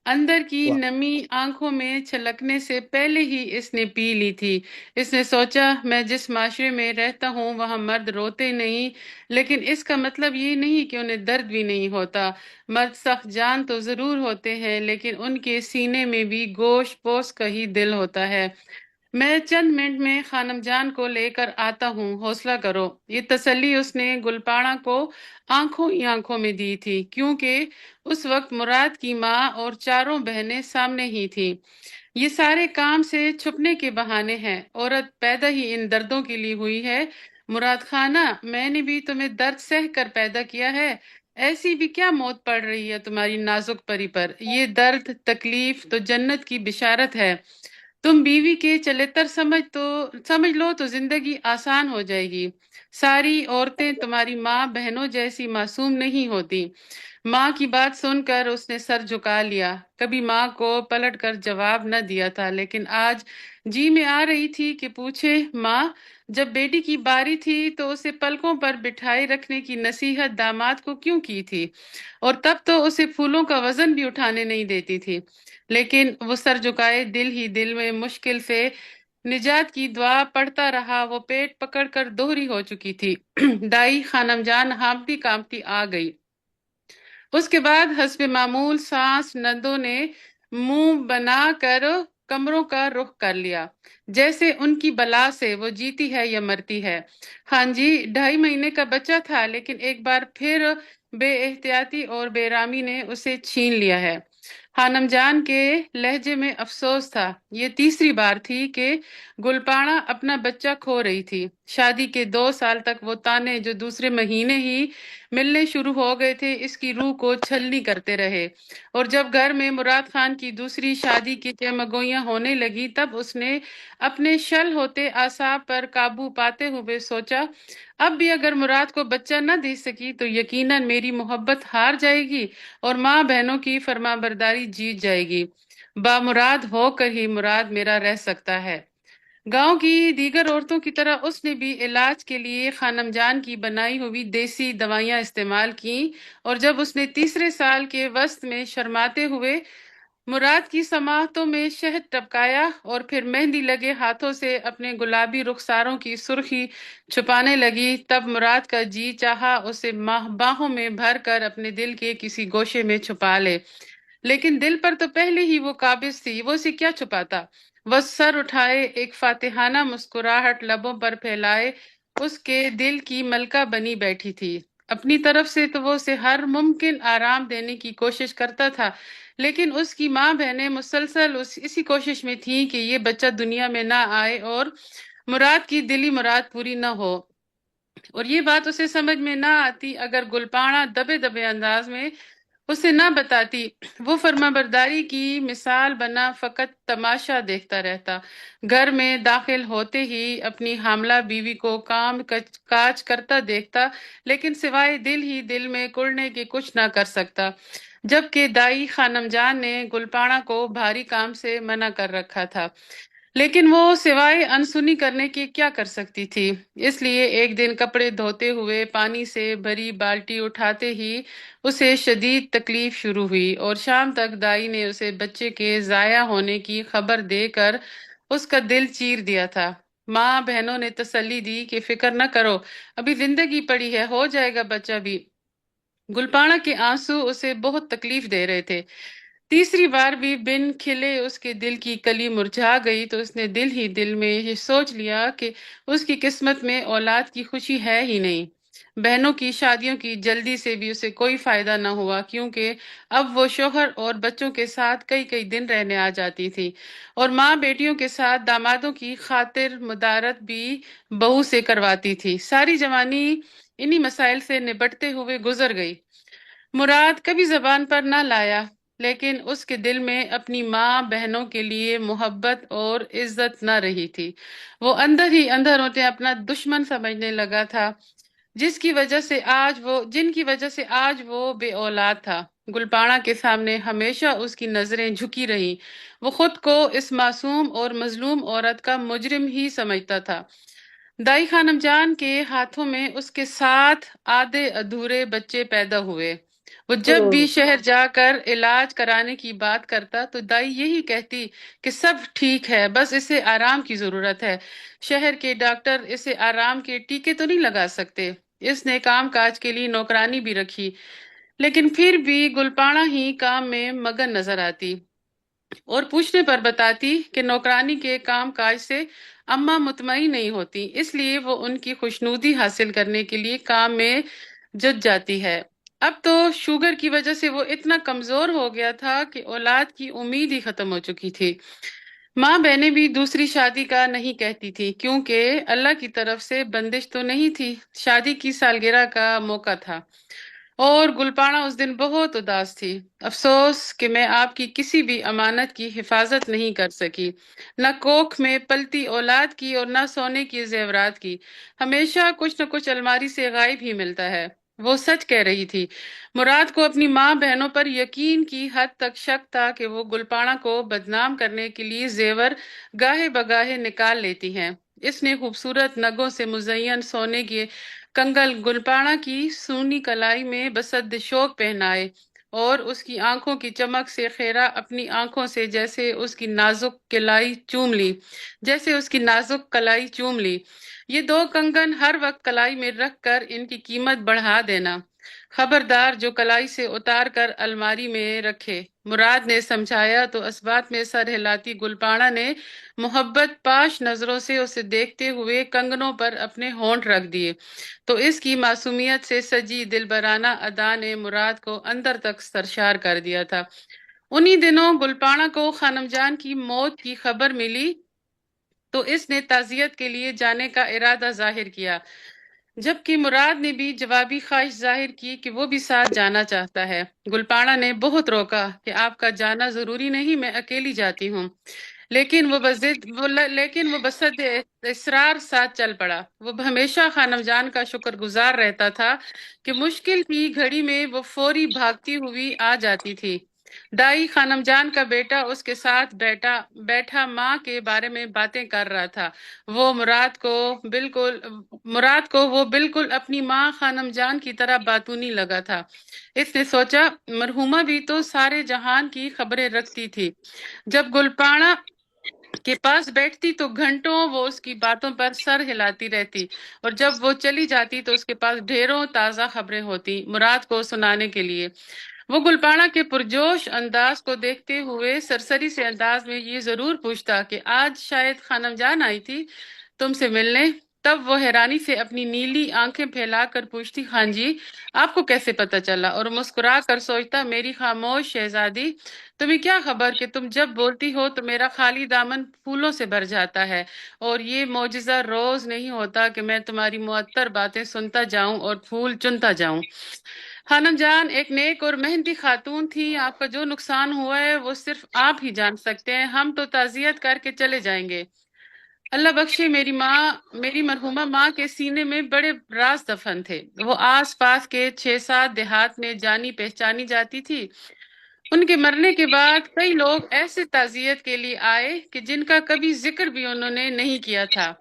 اندر کی واہ. نمی آنکھوں میں چھلکنے سے پہلے ہی اس نے پی لی تھی. اس نے سوچا، میں جس معاشرے میں رہتا ہوں وہاں مرد روتے نہیں، لیکن اس کا مطلب یہ نہیں کہ انہیں درد بھی نہیں ہوتا. مرد سخت جان تو ضرور ہوتے ہیں، لیکن ان کے سینے میں بھی گوشت پوست کا ہی دل ہوتا ہے. میں چند منٹ میں خانم جان کو لے کر آتا ہوں، حوصلہ کرو. یہ تسلی اس نے گلپاڑا کو آنکھوں ہی آنکھوں میں دی تھی، کیونکہ اس وقت مراد کی ماں اور چاروں بہنیں سامنے ہی تھیں. یہ سارے کام سے چھپنے کے بہانے ہیں، عورت پیدا ہی ان دردوں کے لیے ہوئی ہے. مراد خانہ، میں نے بھی تمہیں درد سہ کر پیدا کیا ہے، ایسی بھی کیا موت پڑ رہی ہے تمہاری نازک پری پر. یہ درد تکلیف تو جنت کی بشارت ہے. تم بیوی کے چلتر سمجھ لو تو زندگی آسان ہو جائے گی. ساری عورتیں تمہاری ماں بہنوں جیسی معصوم نہیں ہوتی. ماں کی بات سن کر اس نے سر جھکا لیا. کبھی ماں کو پلٹ کر جواب نہ دیا تھا، لیکن آج جی میں آ رہی تھی کہ پوچھے، ماں جب بیٹی کی باری تھی تو اسے پلکوں پر بٹھائے رکھنے کی نصیحت داماد کو کیوں کی تھی؟ اور تب تو اسے پھولوں کا وزن بھی اٹھانے نہیں دیتی تھی. لیکن وہ سر جھکائے دل ہی دل میں مشکل سے نجات کی دعا پڑھتا رہا. وہ پیٹ پکڑ کر دوہری ہو چکی تھی. دائی خانم جان ہانپتی کانپتی آ گئی. اس کے بعد حسب معمول سانس نندوں نے منہ بنا کر کمروں کا رخ کر لیا، جیسے ان کی بلا سے وہ جیتی ہے یا مرتی ہے. ہاں جی، 2.5 مہینے کا بچہ تھا، لیکن ایک بار پھر بے احتیاطی اور بے رامی نے اسے چھین لیا ہے. خانم جان کے لہجے میں افسوس تھا. یہ تیسری بار تھی کہ گلپاڑا اپنا بچہ کھو رہی تھی. شادی کے 2 سال تک وہ تانے جو دوسرے مہینے ہی ملنے شروع ہو گئے تھے اس کی روح کو چھلنی کرتے رہے. اور جب گھر میں مراد خان کی دوسری شادی کی چمگوئیاں ہونے لگی، تب اس نے اپنے شل ہوتے اعصاب پر قابو پاتے ہوئے سوچا، اب بھی اگر مراد کو بچہ نہ دے سکی تو یقیناً میری محبت ہار جائے گی اور ماں بہنوں کی فرمانبرداری جیت جائے گی. بامراد ہو کر ہی مراد میرا رہ سکتا ہے. گاؤں کی دیگر عورتوں کی طرح اس نے بھی علاج کے لیے خانم جان کی بنائی ہوئی دیسی دوائیاں استعمال کیں، اور جب اس نے تیسرے سال کے وسط میں شرماتے ہوئے مراد کی سماعتوں میں شہد ٹپکایا اور پھر مہندی لگے ہاتھوں سے اپنے گلابی رخساروں کی سرخی چھپانے لگی، تب مراد کا جی چاہا اسے باہوں میں بھر کر اپنے دل کے کسی گوشے میں چھپا لے. لیکن دل پر تو پہلے ہی وہ قابض تھی، وہ اسے کیا چھپاتا. وہ سر اٹھائے، ایک فاتحانہ مسکراہٹ لبوں پر پھیلائے اس کے دل کی ملکہ بنی بیٹھی تھی. اپنی طرف سے تو وہ اسے ہر ممکن آرام دینے کی کوشش کرتا تھا، لیکن اس کی ماں بہنیں مسلسل اسی کوشش میں تھیں کہ یہ بچہ دنیا میں نہ آئے اور مراد کی دلی مراد پوری نہ ہو. اور یہ بات اسے سمجھ میں نہ آتی اگر گلپاڑا دبے دبے انداز میں اسے نہ بتاتی. وہ فرما برداری کی مثال بنا فقط تماشا دیکھتا رہتا. گھر میں داخل ہوتے ہی اپنی حاملہ بیوی کو کام کاج کرتا دیکھتا، لیکن سوائے دل ہی دل میں کڑنے کے کچھ نہ کر سکتا. جبکہ دائی خانم جان نے گلپاڑا کو بھاری کام سے منع کر رکھا تھا، لیکن وہ سوائے انسنی کرنے کے کیا کر سکتی تھی. اس لیے ایک دن کپڑے دھوتے ہوئے پانی سے بھری بالٹی اٹھاتے ہی اسے شدید تکلیف شروع ہوئی، اور شام تک دائی نے اسے بچے کے ضائع ہونے کی خبر دے کر اس کا دل چیر دیا تھا. ماں بہنوں نے تسلی دی کہ فکر نہ کرو، ابھی زندگی پڑی ہے، ہو جائے گا بچہ بھی. گلپاڑا کے آنسو اسے بہت تکلیف دے رہے تھے. تیسری بار بھی بن کھلے اس کے دل کی کلی مرجھا گئی تو اس نے دل ہی دل میں یہ سوچ لیا کہ اس کی قسمت میں اولاد کی خوشی ہے ہی نہیں. بہنوں کی شادیوں کی جلدی سے بھی اسے کوئی فائدہ نہ ہوا، کیونکہ اب وہ شوہر اور بچوں کے ساتھ کئی کئی دن رہنے آ جاتی تھی، اور ماں بیٹیوں کے ساتھ دامادوں کی خاطر مدارت بھی بہو سے کرواتی تھی۔ ساری جوانی انہی مسائل سے نبٹتے ہوئے گزر گئی۔ مراد کبھی زبان پر نہ لایا، لیکن اس کے دل میں اپنی ماں بہنوں کے لیے محبت اور عزت نہ رہی تھی۔ وہ اندر ہی اندر انہیں اپنا دشمن سمجھنے لگا تھا، جن کی وجہ سے آج وہ بے اولاد تھا۔ گلپاڑا کے سامنے ہمیشہ اس کی نظریں جھکی رہیں۔ وہ خود کو اس معصوم اور مظلوم عورت کا مجرم ہی سمجھتا تھا۔ دائی خانم جان کے ہاتھوں میں اس کے ساتھ آدھے ادھورے بچے پیدا ہوئے۔ وہ جب بھی شہر جا کر علاج کرانے کی بات کرتا تو دائی یہی کہتی کہ سب ٹھیک ہے، بس اسے آرام کی ضرورت ہے۔ شہر کے ڈاکٹر اسے آرام کے ٹیکے تو نہیں لگا سکتے۔ اس نے کام کاج کے لیے نوکرانی بھی رکھی، لیکن پھر بھی گلپاڑا ہی کام میں مگن نظر آتی اور پوچھنے پر بتاتی کہ نوکرانی کے کام کاج سے اماں مطمئن نہیں ہوتی، اس لیے وہ ان کی خوشنودی حاصل کرنے کے لیے کام میں جٹ جاتی ہے۔ اب تو شوگر کی وجہ سے وہ اتنا کمزور ہو گیا تھا کہ اولاد کی امید ہی ختم ہو چکی تھی۔ ماں بہنیں بھی دوسری شادی کا نہیں کہتی تھی، کیونکہ اللہ کی طرف سے بندش تو نہیں تھی۔ شادی کی سالگرہ کا موقع تھا اور گلپاڑا اس دن بہت اداس تھی۔ افسوس کہ میں آپ کی کسی بھی امانت کی حفاظت نہیں کر سکی، نہ کوکھ میں پلتی اولاد کی اور نہ سونے کی زیورات کی۔ ہمیشہ کچھ نہ کچھ الماری سے غائب ہی ملتا ہے۔ وہ سچ کہہ رہی تھی۔ مراد کو اپنی ماں بہنوں پر یقین کی حد تک شک تھا کہ وہ گلپاڑا کو بدنام کرنے کے لیے زیور گاہے بگاہے نکال لیتی ہیں۔ اس نے خوبصورت نگوں سے مزین سونے کے کنگل گلپاڑا کی سونی کلائی میں بسد شوق پہنائے اور اس کی آنکھوں کی چمک سے خیرہ اپنی آنکھوں سے جیسے اس کی نازک کلائی چوم لی۔ یہ 2 کنگن ہر وقت کلائی میں رکھ کر ان کی قیمت بڑھا دینا، خبردار جو کلائی سے اتار کر الماری میں رکھے۔ مراد نے سمجھایا تو اس بات میں سر ہلاتی گلپاڑا نے محبت پاش نظروں سے اسے دیکھتے ہوئے کنگنوں پر اپنے ہونٹ رکھ دیے، تو اس کی معصومیت سے سجی دلبرانہ ادا نے مراد کو اندر تک سرشار کر دیا تھا۔ انہی دنوں گلپاڑا کو خانم جان کی موت کی خبر ملی تو اس نے تعزیت کے لیے جانے کا ارادہ ظاہر کیا، جبکہ مراد نے بھی جوابی خواہش ظاہر کی کہ وہ بھی ساتھ جانا چاہتا ہے۔ گلپاڑا نے بہت روکا کہ آپ کا جانا ضروری نہیں، میں اکیلی جاتی ہوں، لیکن وہ بسد اصرار ساتھ چل پڑا۔ وہ ہمیشہ خانم جان کا شکر گزار رہتا تھا کہ مشکل کی گھڑی میں وہ فوری بھاگتی ہوئی آ جاتی تھی۔ دائی خانم جان کا بیٹا اس کے ساتھ بیٹھا ماں کے بارے میں باتیں کر رہا تھا۔ مراد کو وہ بالکل اپنی ماں خانم جان کی طرح باتونی لگا تھا۔ اس نے سوچا مرحومہ بھی تو سارے جہان کی خبریں رکھتی تھی، جب گلپاڑا کے پاس بیٹھتی تو گھنٹوں وہ اس کی باتوں پر سر ہلاتی رہتی، اور جب وہ چلی جاتی تو اس کے پاس ڈھیروں تازہ خبریں ہوتی مراد کو سنانے کے لیے۔ وہ گلپاڑا کے پرجوش انداز کو دیکھتے ہوئے سرسری سے انداز میں یہ ضرور پوچھتا کہ آج شاید خانم جان آئی تھی تم سے ملنے؟ تب وہ حیرانی سے اپنی نیلی آنکھیں پھیلا کر پوچھتی ہاں جی، آپ کو کیسے پتہ چلا؟ اور مسکرا کر سوچتا میری خاموش شہزادی، تمہیں کیا خبر کہ تم جب بولتی ہو تو میرا خالی دامن پھولوں سے بھر جاتا ہے، اور یہ معجزہ روز نہیں ہوتا کہ میں تمہاری معطر باتیں سنتا جاؤں اور پھول چنتا جاؤں۔ خانم جان ایک نیک اور محنتی خاتون تھی، آپ کا جو نقصان ہوا ہے وہ صرف آپ ہی جان سکتے ہیں، ہم تو تعزیت کر کے چلے جائیں گے۔ اللہ بخشے میری مرحومہ ماں کے سینے میں بڑے راز دفن تھے، وہ آس پاس کے 6-7 دیہات میں جانی پہچانی جاتی تھی۔ ان کے مرنے کے بعد کئی لوگ ایسے تعزیت کے لیے آئے کہ جن کا کبھی ذکر بھی انہوں نے نہیں کیا تھا۔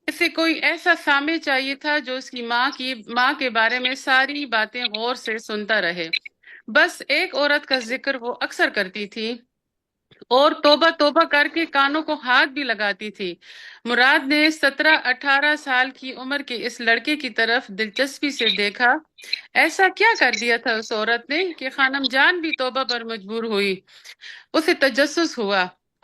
اسے کوئی ایسا سامع چاہیے تھا جو اس کی ماں کے بارے میں ساری باتیں غور سے سنتا رہے۔ بس ایک عورت کا ذکر وہ اکثر کرتی تھی اور توبہ توبہ کر کے کانوں کو ہاتھ بھی لگاتی تھی۔ مراد نے 17-18 سال کی عمر کے اس لڑکے کی طرف دلچسپی سے دیکھا۔ ایسا کیا کر دیا تھا اس عورت نے کہ خانم جان بھی توبہ پر مجبور ہوئی؟ اسے تجسس ہوا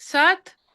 7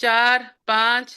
4, 5,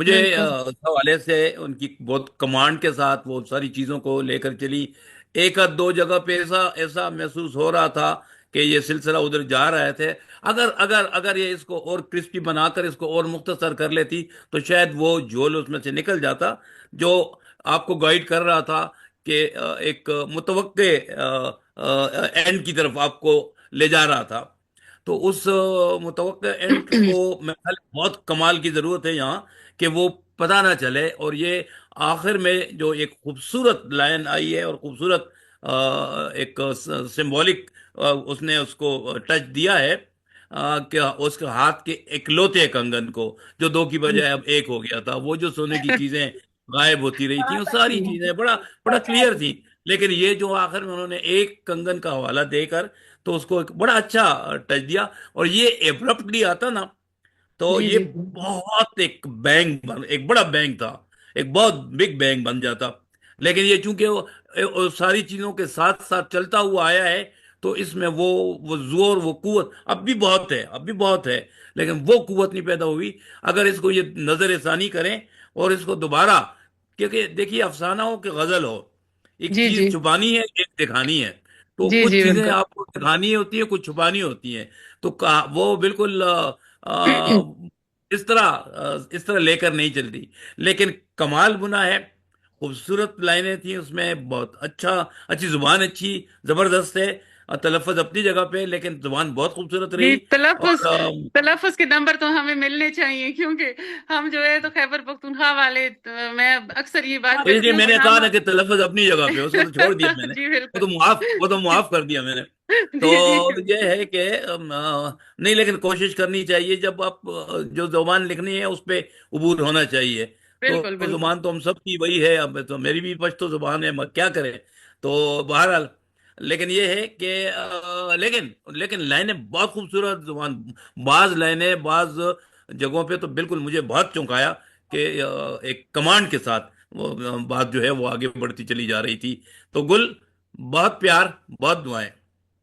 مجھے بالکل اس حوالے سے ان کی بہت کمانڈ کے ساتھ وہ ساری چیزوں کو لے کر چلی. ایک آدھ دو جگہ پہ ایسا ایسا محسوس ہو رہا تھا کہ یہ سلسلہ ادھر جا رہے تھے. اگر یہ اس کو اور کرسپی بنا کر اس کو اور مختصر کر لیتی تو شاید وہ جھول اس میں سے نکل جاتا جو آپ کو گائیڈ کر رہا تھا کہ ایک متوقع اینڈ کی طرف آپ کو لے جا رہا تھا. تو اس متوقع اینڈ کو میں بہت کمال کی ضرورت ہے یہاں کہ وہ پتہ نہ چلے. اور یہ آخر میں جو ایک خوبصورت لائن آئی ہے اور خوبصورت ایک سمبولک اس نے اس کو ٹچ دیا ہے کہ اس کے ہاتھ کے اکلوتے کنگن کو جو دو کی بجائے اب ایک ہو گیا تھا، وہ جو سونے کی چیزیں غائب ہوتی رہی تھیں، وہ ساری چیزیں بڑا بڑا کلیئر تھیں. لیکن یہ جو آخر میں انہوں نے ایک کنگن کا حوالہ دے کر تو اس کو ایک بڑا اچھا ٹچ دیا. اور یہ ایبرپٹلی آتا نا تو جی یہ جی بہت ایک بڑا بینگ تھا، ایک بہت بگ بینگ بن جاتا. لیکن یہ چونکہ وہ ساری چیزوں کے ساتھ ساتھ چلتا ہوا آیا ہے تو اس میں وہ زور، وہ قوت اب بھی بہت ہے، اب بھی بہت ہے، لیکن وہ قوت نہیں پیدا ہوئی. اگر اس کو یہ نظر ثانی کریں اور اس کو دوبارہ، کیونکہ دیکھیے افسانہوں کے غزل ہو، ایک جی جی چیز چھپانی ہے ایک دکھانی ہے. تو جی کچھ جی چیزیں بالکل آپ کو دکھانی ہوتی ہیں، کچھ چھپانی ہوتی ہیں. تو وہ بالکل اس طرح لے کر نہیں چلتی. لیکن کمال بنا ہے، خوبصورت لائنیں تھیں اس میں، بہت اچھی زبان، اچھی زبردست ہے. تلفظ اپنی جگہ پہ، لیکن زبان بہت خوبصورت جی رہی. تلفظ اور تلفظ کے نمبر تو ہمیں ملنے چاہیے، کیونکہ ہم جو ہے تو خیبر پختونخوا والے، میں اکثر یہ بات جی کرتی جی، ہوں میں کہ نے کہا ہم نا کہ تلفظ اپنی جگہ پہ، اس کو تو چھوڑ دیا میں نے، جی وہ بالکل تو معاف کر دیا میں نے. تو جی جی یہ ہے کہ نہیں، لیکن کوشش کرنی چاہیے جب آپ جو زبان لکھنی ہے اس پہ عبور ہونا چاہیے. تو بالکل بالکل زبان تو ہم سب کی وہی ہے، اب تو میری بھی پشتو زبان ہے، میں کیا کریں. تو بہرحال، لیکن یہ ہے کہ لیکن لائنیں بہت خوبصورت زبان. بعض لائنیں بعض جگہوں پہ تو بالکل مجھے بہت چونکایا کہ ایک کمانڈ کے ساتھ وہ بات جو ہے وہ آگے بڑھتی چلی جا رہی تھی. تو گل، بہت پیار، بہت دعائیں.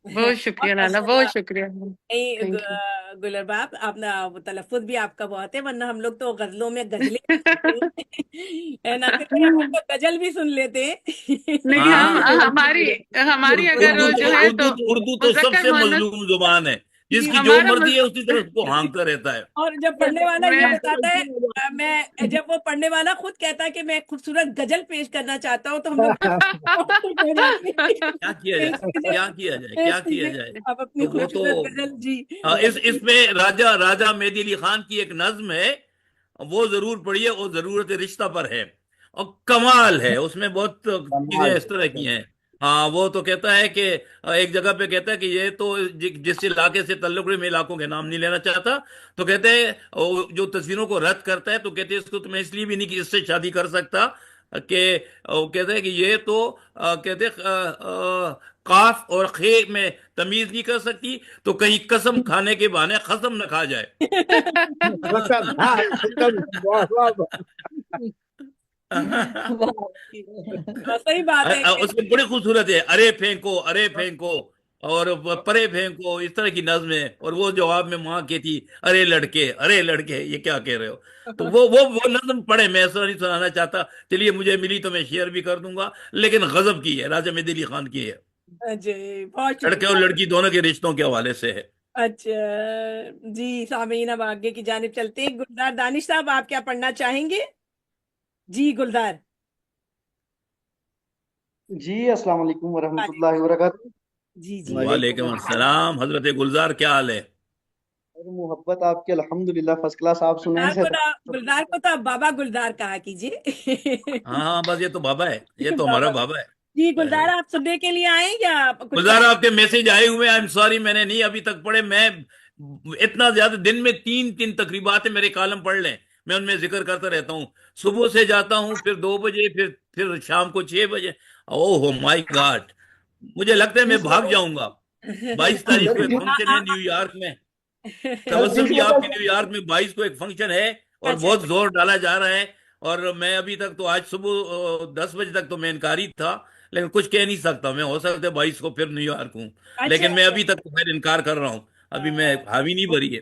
بہت بہت شکریہ لالا، ماشاء بہت اللہ. شکریہ. نہیں تھینک یو. گلر باپ، آپ نے تلفظ بھی آپ کا بہت ہے، ورنہ ہم لوگ تو غزلوں میں غزلیں سنتے ہیں ہے نا، پھر ہم لوگ تو غزل بھی سن لیتے نہیں، ہیں. ہم ہاں، ہماری اگر اردو تو جو ہے تو اردو تو سب مذکر سے مؤنث مظلوم زبان ہے. جس جی. کی جو ہمارا مرضی ہے اسی طرح اس کو ہانکتا رہتا ہے. اور جب پڑھنے والا یہ میں بتاتا ہے، جب وہ پڑھنے والا خود کہتا ہے کہ میں خوبصورت غزل پیش کرنا چاہتا ہوں، تو ہم لوگ ہو جاتے ہیں. کیا کیا پیش جائے، کیجئے، کیا کیا جائے، کیا پیش کیا کیجئے جائے. آپ اپنی تو وہ تو خوبصورت غزل. جی. اس میں راجہ مہدی علی خان کی ایک نظم ہے، وہ ضرور پڑھیے، وہ ضرورت رشتہ پر ہے اور کمال ہے. اس میں بہت چیزیں کمال اس طرح کی ہیں. ہاں، وہ تو کہتا ہے کہ ایک جگہ پہ کہتا ہے کہ یہ تو جس علاقے سے تعلق ہے، میں علاقوں کے نام نہیں لینا چاہتا، تو کہتے ہیں جو تصویروں کو رد کرتا ہے تو کہتے ہیں اس کو تو میں اس لیے بھی نہیں کہ اس سے شادی کر سکتا کہ وہ کہتے ہیں کہ یہ تو کہتے قاف اور خے میں تمیز نہیں کر سکتی، تو کہیں قسم کھانے کے بہانے قسم نہ کھا جائے. قسم، ہاں قسم، واہ واہ. صحیح بات ہے کہ اس میں بڑی خوبصورت ہے، ارے پھینکو ارے پھینکو اور پرے پھینکو، اس طرح کی نظمیں. اور وہ جواب میں ماں کہتی ارے لڑکے یہ کیا کہہ رہے ہو. تو وہ نظم پڑھے، میں ایسا نہیں سنانا چاہتا. چلیے مجھے ملی تو میں شیئر بھی کر دوں گا، لیکن غضب کی ہے، راجہ مہدی علی خان کی ہے، جی. بہت لڑکے اور شکریہ. لڑکی دونوں کے رشتوں کے حوالے سے ہے. اچھا جی، سامعین اب آگے کی جانب چلتے ہیں. گلدار دانش صاحب، آپ کیا پڑھنا چاہیں گے؟ جی گلدار. جی السلام علیکم ورحمۃ اللہ وبرکاتہ. جی جی. وعلیکم السلام حضرت گلزار، کیا حال ہے؟ اور محبت آپ کی الحمدللہ فرسٹ کلاس. آپ سنیں سے گلدار کو تو آپ بابا گلدار کہا کیجیے. ہاں بس یہ تو بابا ہے، یہ تو ہمارا بابا. بابا جی ہے. گلدار، آپ سننے کے لیے آئیں یا کچھ گلزار، آپ کے میسج آئے ہوئے، آئی ایم سوری میں نے نہیں ابھی تک پڑھے. میں اتنا زیادہ دن میں تین تقریبات ہیں، میرے کالم پڑھ لیں، میں ان میں ذکر کرتا رہتا ہوں. صبح سے جاتا ہوں، پھر 2 بجے، پھر شام کو 6 بجے. اوہ ہو مائی گاڈ، مجھے لگتا ہے میں بھاگ جاؤں گا. 22 تاریخ کو ایک فنکشن ہے نیو یارک میں. تبسم جی، آپ کی نیو یارک میں 22 کو ایک فنکشن ہے اور اچھا بہت زور ڈالا جا رہا ہے. اور میں ابھی تک تو آج صبح 10 بجے تک تو میں انکاری تھا، لیکن کچھ کہہ نہیں سکتا. میں ہو سکتا ہے 22 کو پھر نیو یارک ہوں، اچھا لیکن میں ابھی تک تو خیر انکار کر رہا ہوں. ابھی میں حاوی نہیں بھری ہے.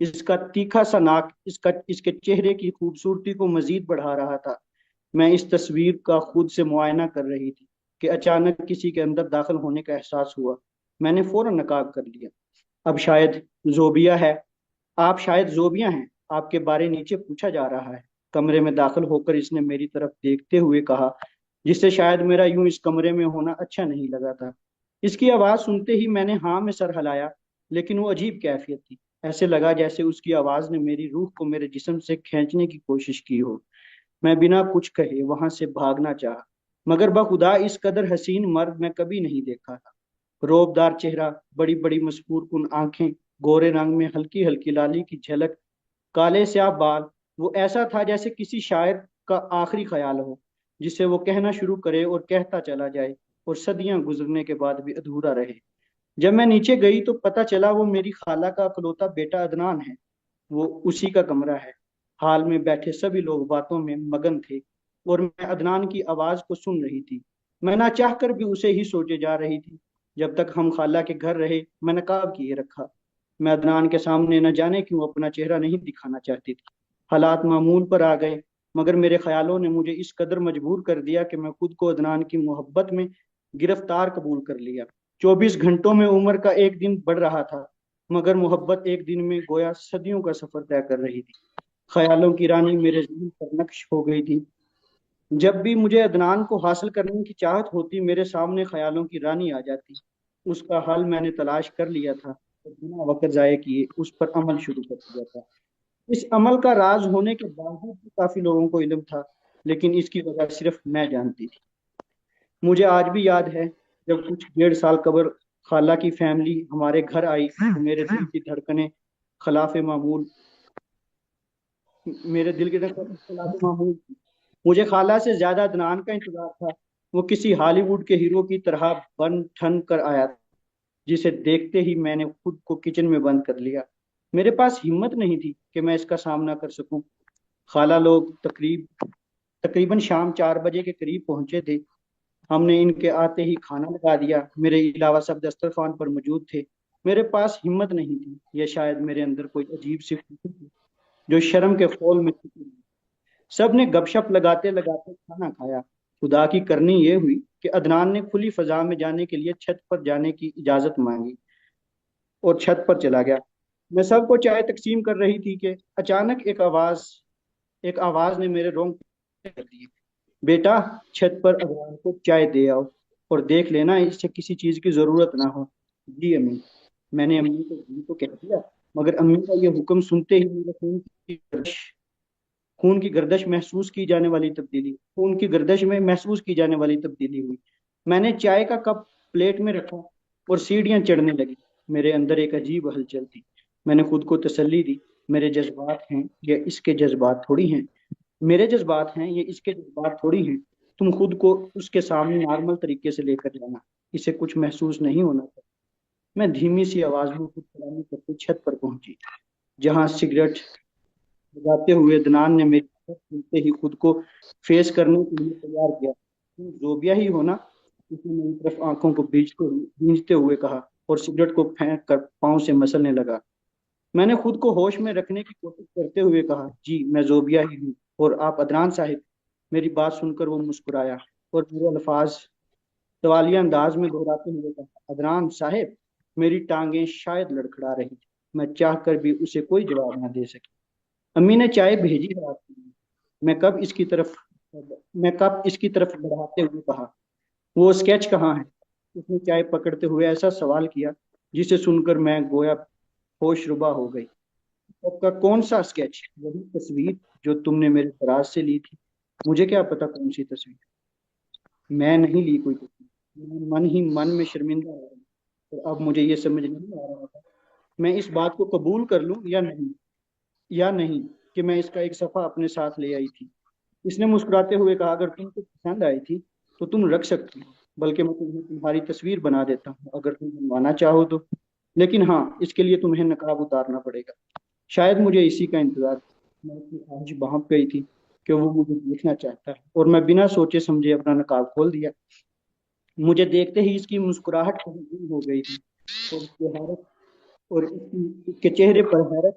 اس کا تیکھا سا ناک اس کے چہرے کی خوبصورتی کو مزید بڑھا رہا تھا۔ میں اس تصویر کا خود سے معائنہ کر رہی تھی کہ اچانک کسی کے اندر داخل ہونے کا احساس ہوا۔ میں نے فوراً نقاب کر لیا۔ اب شاید زوبیا ہے، آپ شاید زوبیا ہیں، آپ کے بارے نیچے پوچھا جا رہا ہے۔ کمرے میں داخل ہو کر اس نے میری طرف دیکھتے ہوئے کہا، جس سے شاید میرا یوں اس کمرے میں ہونا اچھا نہیں لگا تھا۔ اس کی آواز سنتے ہی میں نے ہاں میں سر ہلایا، لیکن وہ عجیب کیفیت تھی۔ ایسے لگا جیسے اس کی آواز نے میری روح کو میرے جسم سے کھینچنے کی کوشش کی ہو۔ میں بنا کچھ کہے وہاں سے بھاگنا چاہا، مگر بخدا اس قدر حسین مرد میں کبھی نہیں دیکھا تھا۔ روبدار چہرہ، بڑی بڑی مسحور کن آنکھیں، گورے رنگ میں ہلکی ہلکی لالی کی جھلک، کالے سیاہ بال۔ وہ ایسا تھا جیسے کسی شاعر کا آخری خیال ہو، جسے وہ کہنا شروع کرے اور کہتا چلا جائے، اور صدیاں گزرنے کے بعد بھی ادھورا رہے۔ جب میں نیچے گئی تو پتہ چلا وہ میری خالہ کا اکلوتا بیٹا عدنان ہے۔ وہ اسی کا کمرہ ہے۔ حال میں بیٹھے سبھی لوگ باتوں میں مگن تھے اور میں عدنان کی آواز کو سن رہی تھی۔ میں نہ چاہ کر بھی اسے ہی سوچے جا رہی تھی۔ جب تک ہم خالہ کے گھر رہے میں نقاب کیے رکھا۔ میں عدنان کے سامنے نہ جانے کیوں اپنا چہرہ نہیں دکھانا چاہتی تھی۔ حالات معمول پر آ گئے، مگر میرے خیالوں نے مجھے اس قدر مجبور کر دیا کہ میں خود کو عدنان کی محبت میں گرفتار قبول کر لیا۔ 24 گھنٹوں میں عمر کا ایک دن بڑھ رہا تھا، مگر محبت ایک دن میں گویا صدیوں کا سفر طے کر رہی تھی۔ خیالوں کی رانی میرے ذہن پر نقش ہو گئی تھی۔ جب بھی مجھے عدنان کو حاصل کرنے کی چاہت ہوتی، میرے سامنے خیالوں کی رانی آ جاتی۔ اس کا حل میں نے تلاش کر لیا تھا اور بنا وقت ضائع کیے اس پر عمل شروع کر دیا تھا۔ اس عمل کا راز ہونے کے باوجود بھی کافی لوگوں کو علم تھا، لیکن اس کی وجہ صرف میں جانتی تھی۔ مجھے آج بھی یاد ہے جب کچھ 1.5 سال قبل خالہ کی فیملی ہمارے گھر آئی تو میرے دل کی دھڑکنیں خلاف معمول تھی۔ مجھے خالہ سے زیادہ عدنان کا انتظار تھا۔ وہ کسی ہالی ووڈ کے ہیرو کی طرح بن ٹھن کر آیا تھا، جسے دیکھتے ہی میں نے خود کو کچن میں بند کر لیا۔ میرے پاس ہمت نہیں تھی کہ میں اس کا سامنا کر سکوں۔ خالہ لوگ تقریباً شام 4 بجے کے قریب پہنچے تھے۔ ہم نے ان کے آتے ہی کھانا لگا دیا۔ میرے علاوہ سب دسترخوان پر موجود تھے۔ میرے پاس ہمت نہیں تھی، یا شاید میرے اندر کوئی عجیب سی خوشی تھی جو شرم کے خول میں چھپی ہوئی۔ سب نے گپ شپ لگاتے لگاتے کھانا کھایا۔ خدا کی کرنی یہ ہوئی کہ عدنان نے کھلی فضا میں جانے کے لیے چھت پر جانے کی اجازت مانگی اور چھت پر چلا گیا۔ میں سب کو چائے تقسیم کر رہی تھی کہ اچانک ایک آواز نے میرے رونگٹے کر دیے۔ بیٹا، چھت پر عدنان کو چائے دے آؤ اور دیکھ لینا اسے کسی چیز کی ضرورت نہ ہو۔ جی امی۔ میں نے امی کو کہہ دیا، مگر امی کا یہ حکم سنتے ہی میرے خون کی گردش میں محسوس کی جانے والی تبدیلی ہوئی۔ میں نے چائے کا کپ پلیٹ میں رکھا اور سیڑھیاں چڑھنے لگی۔ میرے اندر ایک عجیب ہلچل تھی۔ میں نے خود کو تسلی دی، میرے جذبات ہیں یہ اس کے جذبات تھوڑی ہیں، تم خود کو اس کے سامنے نارمل طریقے سے لے کر جانا، اسے کچھ محسوس نہیں ہونا تھا۔ میں دھیمی سی آواز میں خود کلامی کرتے چھت پر پہنچی، جہاں سگریٹ لگاتے ہوئے عدنان نے میری طرف سنتے ہی خود کو فیس کرنے کے لیے تیار کیا۔ تم زوبیا ہی ہونا، اس نے میری طرف آنکھوں کو بھیجتے ہوئے کہا اور سگریٹ کو پھینک کر پاؤں سے مسلنے لگا۔ میں نے خود کو ہوش میں رکھنے کی کوشش کرتے ہوئے کہا، جی میں زوبیا ہی ہوں، اور آپ عدنان صاحب۔ میری بات سن کر وہ مسکرایا اور میرے الفاظ سوالیہ انداز میں دہراتے ہوئے کہا، عدنان صاحب۔ میری ٹانگیں شاید لڑکھڑا رہی تھی، میں چاہ کر بھی اسے کوئی جواب نہ دے سکی۔ امی نے چائے بھیجی ہے آپ کے لیے۔ میں کب اس کی طرف بڑھاتے ہوئے کہا، وہ اسکیچ کہاں ہے؟ اس نے چائے پکڑتے ہوئے ایسا سوال کیا جسے سن کر میں گویا ہوش ربا ہو گئی۔ آپ کا کون سا اسکیچ؟ وہی تصویر جو تم نے میرے فراز سے لی تھی۔ مجھے کیا پتا کون سی تصویر؟ میں نہیں لی کوئی تصویر، میں من ہی من میں شرمندہ ہو رہا ہوں، اور اب مجھے یہ سمجھ نہیں آ رہا تھا میں اس بات کو قبول کر لوں یا نہیں کہ میں اس کا ایک صفحہ اپنے ساتھ لے آئی تھی۔ اس نے مسکراتے ہوئے کہا، اگر تم کو پسند آئی تھی تو تم رکھ سکتی ہو، بلکہ میں تمہیں تمہاری تصویر بنا دیتا ہوں اگر تم بنوانا چاہو تو، لیکن ہاں اس کے لیے تمہیں نقاب اتارنا پڑے گا۔ شاید مجھے اسی کا انتظار تھا۔ میں اتنی خواہش بہت گئی تھی کہ وہ مجھے دیکھنا چاہتا ہے، اور میں بنا سوچے سمجھے اپنا نقاب کھول دیا۔ مجھے دیکھتے ہی اس کی مسکراہٹ ہو گئی تھی اور اس کے چہرے پر حیرت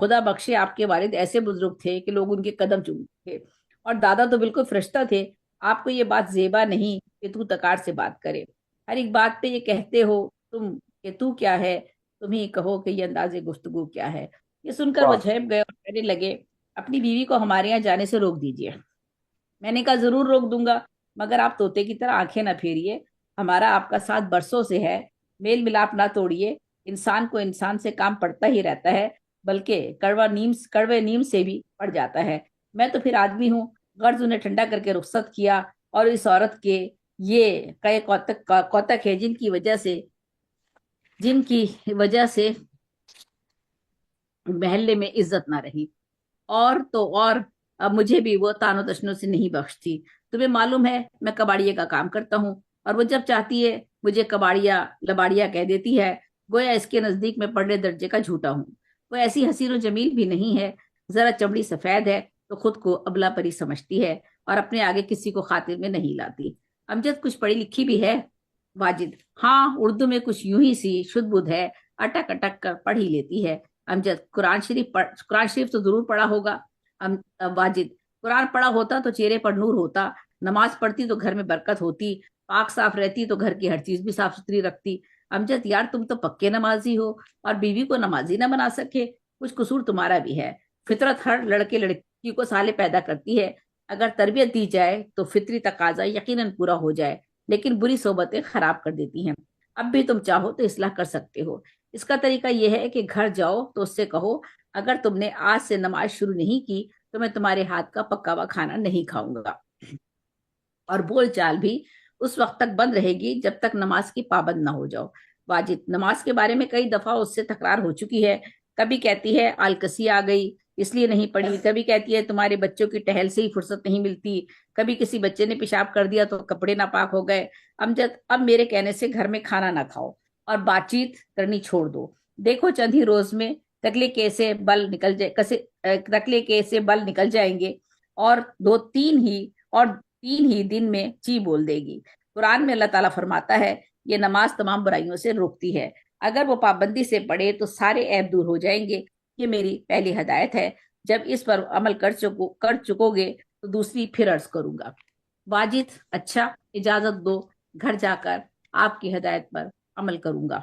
خدا بخشے آپ کے والد ایسے بزرگ تھے کہ لوگ ان کے قدم چومتے تھے، اور دادا تو بالکل فرشتہ تھے۔ آپ کو یہ بات زیبا نہیں کہ تو تکار سے بات کرے، ہر ایک بات پہ یہ کہتے ہو تم کہ تو کیا ہے، تم ہی کہو کہ یہ انداز گفتگو کیا ہے۔ یہ سن کر وہ واہ، جھپ گئے اور کہنے لگے اپنی بیوی کو ہمارے یہاں جانے سے روک دیجیے۔ میں نے کہا ضرور روک دوں گا، مگر آپ طوطے کی طرح آنکھیں نہ پھیریے، ہمارا آپ کا ساتھ برسوں سے ہے، میل ملاپ نہ توڑیے، انسان کو انسان سے کام پڑتا ہی رہتا ہے، بلکہ کڑوے نیم سے بھی پڑ جاتا ہے۔ میں تو پھر آدمی ہوں۔ غرض انہیں ٹھنڈا کر کے رخصت کیا، اور اس عورت کے یہ کئے کوتک ہے جن کی وجہ سے محلے میں عزت نہ رہی، اور تو اور اب مجھے بھی وہ تانو تشنوں سے نہیں بخشتی۔ تمہیں معلوم ہے میں کباڑیے کا کام کرتا ہوں، اور وہ جب چاہتی ہے مجھے کباڑیا لباڑیا کہہ دیتی ہے، گویا اس کے نزدیک میں پڑھنے درجے کا جھوٹا ہوں۔ وہ ایسی حسین و جمیل بھی نہیں ہے، ذرا چمڑی سفید ہے تو خود کو ابلا پری سمجھتی ہے، اور اپنے آگے کسی کو خاطر میں نہیں لاتی۔ امجد کچھ پڑھی لکھی بھی ہے؟ واجد ہاں، اردو میں کچھ یوں ہی سی شد بدھ ہے، اٹک اٹک کر پڑھ ہی لیتی ہے۔ امجد قرآن شریف تو ضرور پڑھا ہوگا۔ واجد قرآن پڑھا ہوتا تو چہرے پر نور ہوتا، نماز پڑھتی تو گھر میں برکت ہوتی، پاک صاف رہتی تو گھر کی ہر چیز بھی صاف ستھری رکھتی۔ امجد یار تم تو پکے نمازی ہو، اور بیوی کو نمازی نہ بنا سکے، کچھ قصور تمہارا بھی ہے۔ فطرت ہر لڑکے لڑکی کو صالح پیدا کرتی ہے، اگر تربیت دی جائے تو فطری تقاضا یقیناً پورا ہو جائے، لیکن بری صحبتیں خراب کر دیتی ہیں۔ اب بھی تم چاہو تو اصلاح کر سکتے ہو۔ اس کا طریقہ یہ ہے کہ گھر جاؤ تو اس سے کہو اگر تم نے آج سے نماز شروع نہیں کی تو میں تمہارے ہاتھ کا پکا ہوا کھانا نہیں کھاؤں گا، اور بول چال بھی اس وقت تک بند رہے گی جب تک نماز کی پابند نہ ہو جاؤ۔ واجد نماز کے بارے میں کئی دفعہ اس سے تکرار ہو چکی ہے، کبھی کہتی ہے آلکسی آ گئی اس لیے نہیں پڑھی، کبھی کہتی ہے تمہارے بچوں کی ٹہل سے ہی فرصت نہیں ملتی، کبھی کسی بچے نے پیشاب کر دیا تو کپڑے ناپاک ہو گئے۔ امجد اب میرے کہنے سے گھر میں کھانا نہ کھاؤ اور بات چیت کرنی چھوڑ دو۔ دیکھو چند ہی روز میں تکلے کے سے بل نکل جائیں گے، اور تین ہی دن میں چی بول دے گی۔ قرآن میں اللہ تعالیٰ فرماتا ہے یہ نماز تمام برائیوں سے روکتی ہے، اگر وہ پابندی سے پڑھے تو سارے عیب دور ہو جائیں گے۔ یہ میری پہلی ہدایت ہے، جب اس پر عمل کر چکو گے تو دوسری پھر عرض کروں گا۔ واجد اچھا، اجازت دو، گھر جا کر آپ کی ہدایت پر عمل کروں گا۔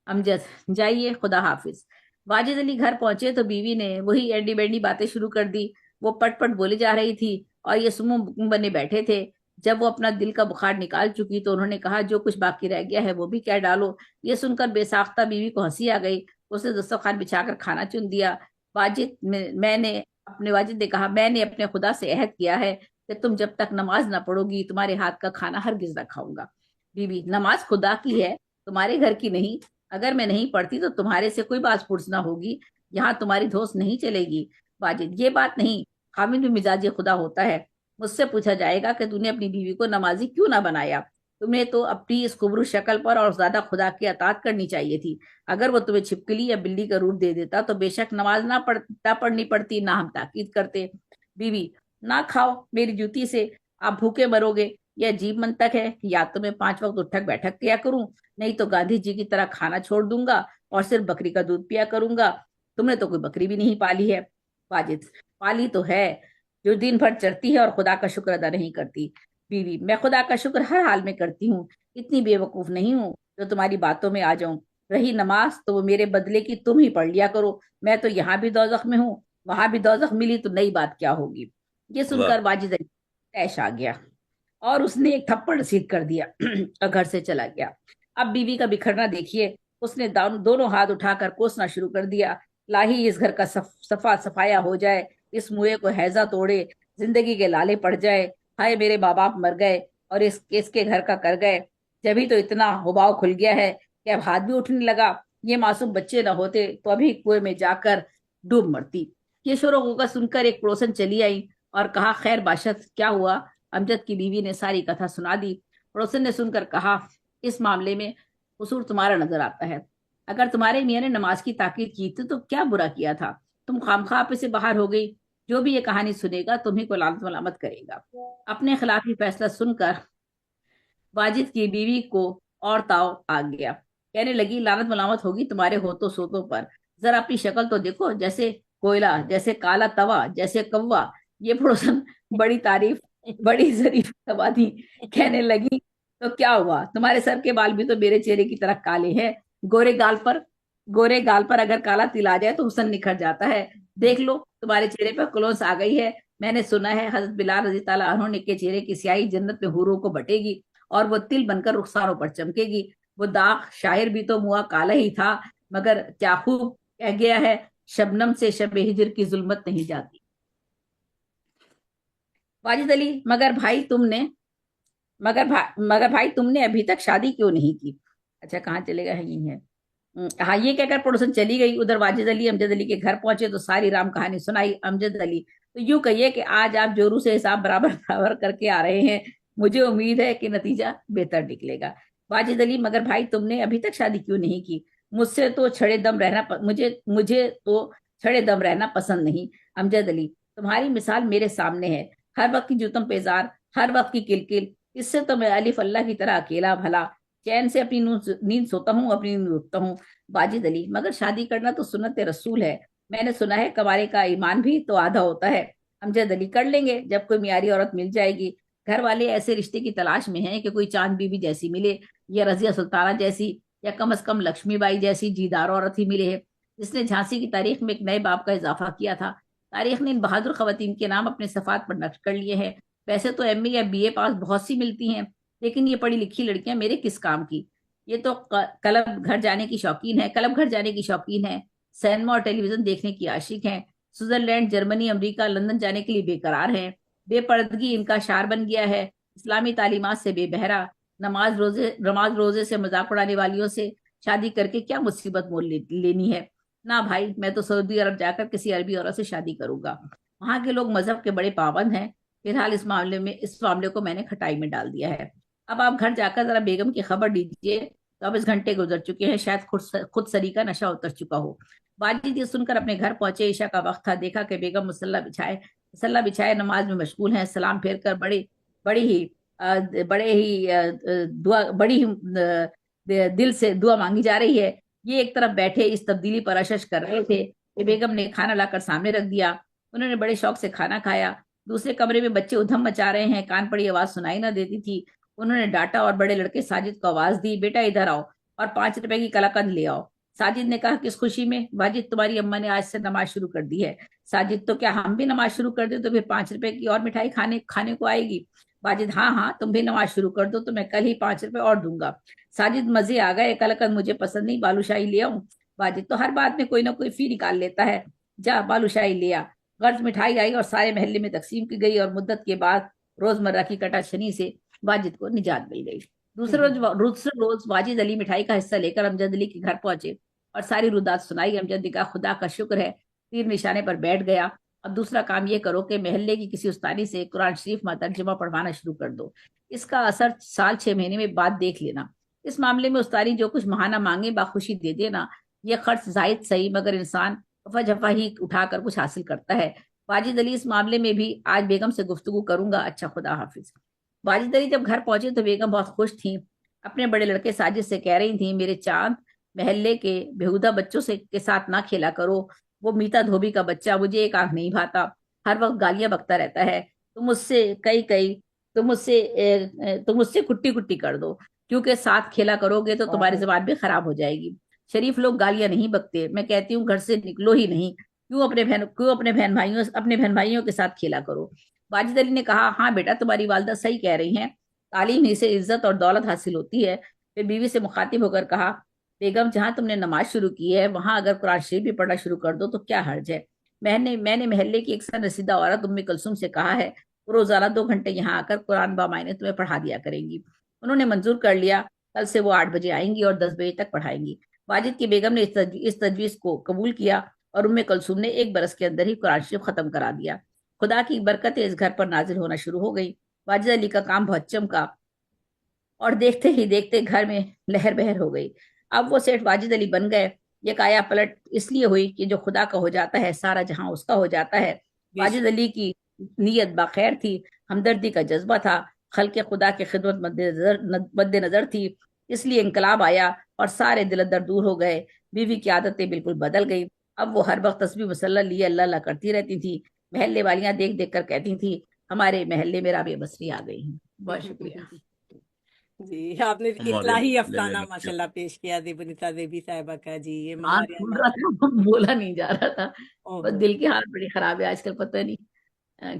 امجد جائیے، خدا حافظ۔ واجد علی گھر پہنچے تو بیوی نے وہی اینڈی بینڈی باتیں شروع کر دی، وہ پٹ پٹ بولی جا رہی تھی اور یہ سمو بنے بیٹھے تھے۔ جب وہ اپنا دل کا بخار نکال چکی تو انہوں نے کہا جو کچھ باقی رہ گیا ہے وہ بھی کیا ڈالو۔ یہ سن کر بے ساختہ بیوی کو ہنسی آ گئی، اس نے دسترخوان بچھا کر کھانا چن دیا۔ واجد نے کہا میں نے اپنے خدا سے عہد کیا ہے کہ تم جب تک نماز نہ پڑھو گی تمہارے ہاتھ کا کھانا ہرگز نہ کھاؤں گا۔ بیوی نماز خدا کی ہے، تمہارے گھر کی نہیں، اگر میں نہیں پڑھتی تو تمہارے سے کوئی باز پرس نہ ہوگی، یہاں تمہاری دھوس نہیں چلے گی۔ واجد یہ بات نہیں، خامد بھی مزاج خدا ہوتا ہے، مجھ سے پوچھا جائے گا کہ تم نے اپنی بیوی کو نمازی کیوں نہ بنایا، تم نے تو اپنی اس خبرو شکل پر اور زیادہ خدا کی اطاعت کرنی چاہیے تھی۔ اگر وہ تمہیں چھپکلی یا بلی کا روپ دے دیتا تو بے شک نماز نہ پڑھنی پڑتی، نہ ہم تاکید کرتے۔ بیوی نہ کھاؤ میری جوتی سے، آپ بھوکے مرو گے۔ یہ عجیب منطق ہے کہ یا تو میں 5 وقت اٹھک بیٹھک کیا کروں، نہیں تو گاندھی جی کی طرح کھانا چھوڑ دوں گا اور صرف بکری کا دودھ پیا کروں گا۔ تم نے تو کوئی بکری بھی نہیں پالی ہے۔ واجد پالی تو ہے، جو دن بھر چرتی ہے اور خدا کا شکر ادا نہیں کرتی۔ بیوی میں خدا کا شکر ہر حال میں کرتی ہوں، اتنی بے وقوف نہیں ہوں جو تمہاری باتوں میں آ جاؤں۔ رہی نماز تو وہ میرے بدلے کی تم ہی پڑھ لیا کرو، میں تو یہاں بھی دوزخ میں ہوں، وہاں بھی دوزخ ملی تو نئی بات کیا ہوگی۔ یہ سن کر واجد تیش آ گیا اور اس نے ایک تھپڑ رسید کر دیا اور گھر سے چلا گیا۔ اب بیوی کا بکھرنا دیکھیے، اس نے دونوں ہاتھ اٹھا کر کوسنا شروع کر دیا، لاہی اس گھر کا صفایا ہو جائے، اس موئے کو ہیضہ توڑے، زندگی کے لالے پڑ جائے، ہائے میرے باپ مر گئے اور اس کے گھر کا کر گئے، جبھی تو اتنا ہباؤ کھل گیا ہے کہ اب ہاتھ بھی اٹھنے لگا، یہ معصوم بچے نہ ہوتے تو ابھی کنویں میں جا کر ڈوب مرتی۔ یہ شور و غوغا سن کر ایک پڑوسن چلی آئی اور کہا خیر باشد کیا ہوا؟ امجد کی بیوی نے ساری کتھا سنا دی۔ پڑوسن نے سن کر کہا اس معاملے میں قصور تمہارا نظر آتا ہے، اگر تمہارے میاں نے نماز کی تاکید کی تھی تو کیا برا کیا تھا، تم خامخواہ پہ سے باہر ہو گئی، جو بھی یہ کہانی سنے گا تمہیں کو لعنت ملامت کرے گا۔ اپنے خلاف ہی فیصلہ سن کر واجد کی بیوی کو اور تاؤ آ گیا، کہنے لگی لعنت ملامت ہوگی تمہارے ہوتوں سوتوں پر، ذرا اپنی شکل تو دیکھو، جیسے کوئلہ، جیسے کالا توا، جیسے کوا. یہ پڑوسن بڑی تعریف، بڑی ظریف تبادی کہنے لگی. تو کیا ہوا، تمہارے سر کے بال بھی تو میرے چہرے کی طرح کالے ہیں. گورے گال پر اگر کالا تل آ جائے تو حسن نکھر جاتا ہے. دیکھ لو تمہارے چہرے پر کلونس آ گئی ہے. میں نے سنا ہے حضرت بلال رضی تعالیٰ عنہ کے چہرے کی سیاہی جنت میں حوروں کو بٹے گی اور وہ تل بن کر رخساروں پر چمکے گی. وہ داغ شاعر بھی تو موا کالا ہی تھا، مگر کیا خوب کہہ گیا ہے، شبنم سے شب ہجر کی ظلمت نہیں جاتی. واجد علی، مگر بھائی تم نے ابھی تک شادی کیوں نہیں کی؟ اچھا کہاں چلے گا، یہی ہے. ہاں، یہ کہہ کر پڑوسن چلی گئی. ادھر واجد علی امجد علی کے گھر پہنچے تو ساری رام کہانی سنائی. امجد علی، تو یوں کہیے کہ آج آپ جورو سے حساب برابر برابر کر کے آ رہے ہیں. مجھے امید ہے کہ نتیجہ بہتر نکلے گا. واجد علی، مگر بھائی تم نے ابھی تک شادی کیوں نہیں کی؟ مجھے تو چھڑے دم رہنا پسند نہیں. امجد علی، تمہاری مثال میرے سامنے ہے. ہر وقت کی جوتم پیزار، ہر وقت کی کلکل. اس سے تو میں الف اللہ کی طرح اکیلا بھلا چین سے اپنی نیند سوتا ہوں، اپنی نیند اٹھتا ہوں. واجد علی، مگر شادی کرنا تو سنت رسول ہے. میں نے سنا ہے کمارے کا ایمان بھی تو آدھا ہوتا ہے. امجد علی، کر لیں گے جب کوئی معیاری عورت مل جائے گی. گھر والے ایسے رشتے کی تلاش میں ہیں کہ کوئی چاند بی بی جیسی ملے، یا رضیہ سلطانہ جیسی، یا کم از کم لکشمی بائی جیسی جیدار عورت ہی ملے ہے جس نے جھانسی کی تاریخ میں ایک نئے باب کا اضافہ کیا تھا. تاریخ نے ان بہادر خواتین کے نام اپنے صفحات پر نقش کر لیے ہیں. ویسے تو ایم اے یا بی اے پاس بہت سی ملتی ہیں، لیکن یہ پڑھی لکھی لڑکیاں میرے کس کام کی؟ یہ تو کلب گھر جانے کی شوقین ہے، سینما اور ٹیلی ویژن دیکھنے کی عاشق ہیں، سوئٹزرلینڈ، جرمنی، امریکہ، لندن جانے کے لیے بے قرار ہیں. بے پردگی ان کا شعار بن گیا ہے. اسلامی تعلیمات سے بے بہرا، نماز روزے سے مذاق اڑانے والیوں سے شادی کر کے کیا مصیبت مول لینی ہے؟ نہ بھائی، میں تو سعودی عرب جا کر کسی عربی عورت سے شادی کروں گا. وہاں کے لوگ مذہب کے بڑے پابند ہیں. فی الحال اس معاملے کو میں نے کھٹائی میں ڈال دیا ہے. اب آپ گھر جا کر ذرا بیگم کی خبر دیجیے. 24 گھنٹے گزر چکے ہیں، شاید خود سری کا نشہ اتر چکا ہو. واجد یہ سن کر اپنے گھر پہنچے. عشاء کا وقت تھا. دیکھا کہ بیگم مسلح بچھائے نماز میں مشغول ہیں. سلام پھیر کر بڑی ہی دل سے دعا مانگی جا رہی ہے. یہ ایک طرف بیٹھے اس تبدیلی پر اشش کر رہے تھے کہ بیگم نے کھانا لا کر سامنے رکھ دیا. انہوں نے بڑے شوق سے کھانا کھایا. دوسرے کمرے میں بچے ادھم مچا رہے ہیں. کان پڑی آواز سنائی نہ دیتی تھی. انہوں نے ڈانٹا اور بڑے لڑکے ساجد کو آواز دی، بیٹا ادھر آؤ اور 5 روپے کی کلاکند لے آؤ. ساجد نے کہا، کس خوشی میں؟ واجد، تمہاری اماں نے آج سے نماز شروع کر دی ہے. ساجد، تو کیا ہم بھی نماز شروع کر دیں تو پھر 5 روپے کی اور مٹھائی کھانے کو آئے گی؟ واجد، ہاں تم بھی نماز شروع کر دو تو میں کل ہی 5 روپے اور دوں گا. ساجد، مزے آ گئے. کلاکند مجھے پسند نہیں، بالوشاہی لے آؤں؟ واجد، تو ہر بات میں کوئی نہ کوئی فی نکال لیتا ہے. جا بالوشاہی لے آ. غرض مٹھائی آئی اور سارے محلے میں تقسیم کی گئی اور مدت کے بعد روزمرہ کی کٹا شنی سے واجد کو نجات مل گئی. دوسرے روز واجد علی مٹھائی کا حصہ لے کر امجد علی کے گھر پہنچے اور ساری رودات سنائی. امجد نے کہا، خدا کا شکر ہے. تیر نشانے پر بیٹھ گیا. اب دوسرا کام یہ کرو کہ محلے کی کسی استانی سے قرآن شریف ترجمہ پڑھوانا شروع کر دو. اس کا اثر سال 6 مہینے میں بعد دیکھ لینا. اس معاملے میں استانی جو کچھ ماہانہ مانگے باخوشی دے دینا. یہ خرچ زائد صحیح، مگر انسان جفا ہی اٹھا کر کچھ حاصل کرتا ہے. واجد علی، اس معاملے میں بھی آج بیگم سے گفتگو کروں گا. اچھا، خدا حافظ. واجد علی جب گھر پہنچے تو بیگم بہت خوش تھیں. اپنے بڑے لڑکے ساجد سے کہہ رہی تھیں، میرے چاند، محلے کے بےہودہ بچوں کے ساتھ نہ کھیلا کرو. وہ میتا دھوبی کا بچہ مجھے ایک آنکھ نہیں بھاتا، ہر وقت گالیاں بکتا رہتا ہے. تم اس سے کٹی کٹی کر دو، کیونکہ ساتھ کھیلا کرو گے تو تمہاری زبان بھی خراب ہو جائے گی. شریف لوگ گالیاں نہیں بکتے. میں کہتی ہوں گھر سے نکلو ہی نہیں. کیوں اپنے بہن بھائیوں کے ساتھ کھیلا کرو. واجد علی نے کہا، ہاں بیٹا، تمہاری والدہ صحیح کہہ رہی ہیں. تعلیم ہی سے عزت اور دولت حاصل ہوتی ہے. پھر بیوی سے مخاطب ہو کر کہا، بیگم، جہاں تم نے نماز شروع کی ہے وہاں اگر قرآن شریف بھی پڑھنا شروع کر دو تو کیا حرج ہے؟ میں نے محلے کی ایک سن رسیدہ عورت ام کلثوم سے کہا ہے وہ روزانہ 2 گھنٹے یہاں آ کر قرآن بامعنی تمہیں پڑھا دیا کریں گی. انہوں نے منظور کر لیا. کل سے وہ 8 بجے آئیں گی اور 10 بجے تک پڑھائیں گی. واجد کی بیگم نے اس تجویز کو قبول کیا اور ام کلثوم نے 1 برس کے اندر ہی قرآن شریف ختم کرا دیا. خدا کی برکتیں اس گھر پر نازل ہونا شروع ہو گئی. واجد علی کا کام بہت چمکا اور دیکھتے ہی دیکھتے گھر میں لہر بہر ہو گئی. اب وہ سیٹھ واجد علی بن گئے. یہ کایا پلٹ اس لیے ہوئی کہ جو خدا کا ہو جاتا ہے سارا جہاں اس کا ہو جاتا ہے. واجد علی کی نیت باخیر تھی، ہمدردی کا جذبہ تھا، خلق خدا کی خدمت مد نظر تھی. اس لیے انقلاب آیا اور سارے دل در دور ہو گئے. بیوی کی عادتیں بالکل بدل گئی. اب وہ ہر وقت تسبیح مسلح لیے اللہ اللہ کرتی رہتی تھی. محلے والیاں دیکھ دیکھ کر کہتی تھی ہمارے محلے میں رابعہ بصری آ گئی ہیں. بہت شکریہ. جی آپ نے اصلاحی افسانہ ماشاءاللہ پیش کیا دیبنیتا دیوی صاحبہ کا. جی یہ آنکھ کھل رہا تھا, بولا نہیں جا رہا تھا. بس دل کی حالت بڑی خراب ہے آج کل, پتہ نہیں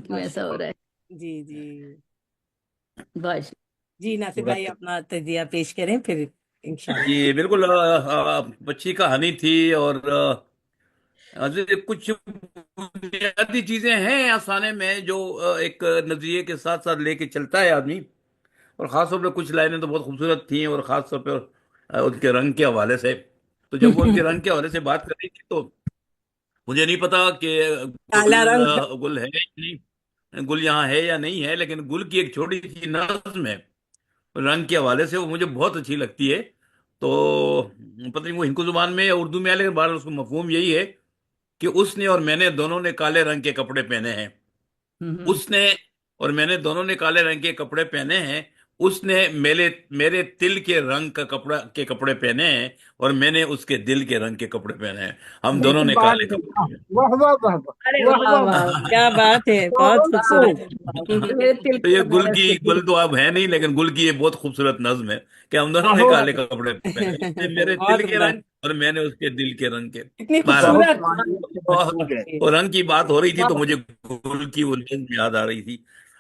کیوں ایسا ہو رہا ہے. جی جی بس جی ناصر بھائی اپنا تجزیہ پیش کریں پھر انشاءاللہ. جی بالکل بچی کہانی تھی, اور کچھ بنیادی چیزیں ہیں افسانے میں جو ایک نظریے کے ساتھ ساتھ لے کے چلتا ہے آدمی, اور خاص طور پہ کچھ لائنیں تو بہت خوبصورت تھیں, اور خاص طور پہ ان کے رنگ کے حوالے سے. تو جب وہ ان کے رنگ کے حوالے سے بات کر رہی تھی تو مجھے نہیں پتا کہ گل ہے یا نہیں, گل یہاں ہے یا نہیں ہے, لیکن گل کی ایک چھوٹی سی نظم ہے رنگ کے حوالے سے, وہ مجھے بہت اچھی لگتی ہے. تو پتہ نہیں وہ ہندکو زبان میں یا اردو میں ہے, لیکن بہرحال اس کو مفہوم یہی ہے کہ اس نے اور میں نے دونوں نے کالے رنگ کے کپڑے پہنے ہیں. اس نے اور میں نے دونوں نے کالے رنگ کے کپڑے پہنے ہیں. اس نے میرے دل کے رنگ کا کپڑے پہنے ہیں, اور میں نے اس کے دل کے رنگ کے کپڑے پہنے ہیں. ہم دونوں نے کالے کپڑے. واہ واہ واہ کیا بات ہے, بہت خوبصورت. یہ گل تو اب ہے نہیں, لیکن گل کی یہ بہت خوبصورت نظم ہے کہ ہم دونوں نے کالے کپڑے پہنے, اس نے میرے دل کے رنگ اور میں نے اس کے دل کے رنگ کے. اور رنگ کی بات ہو رہی تھی تو مجھے گل کی وہ نظم یاد آ رہی تھی.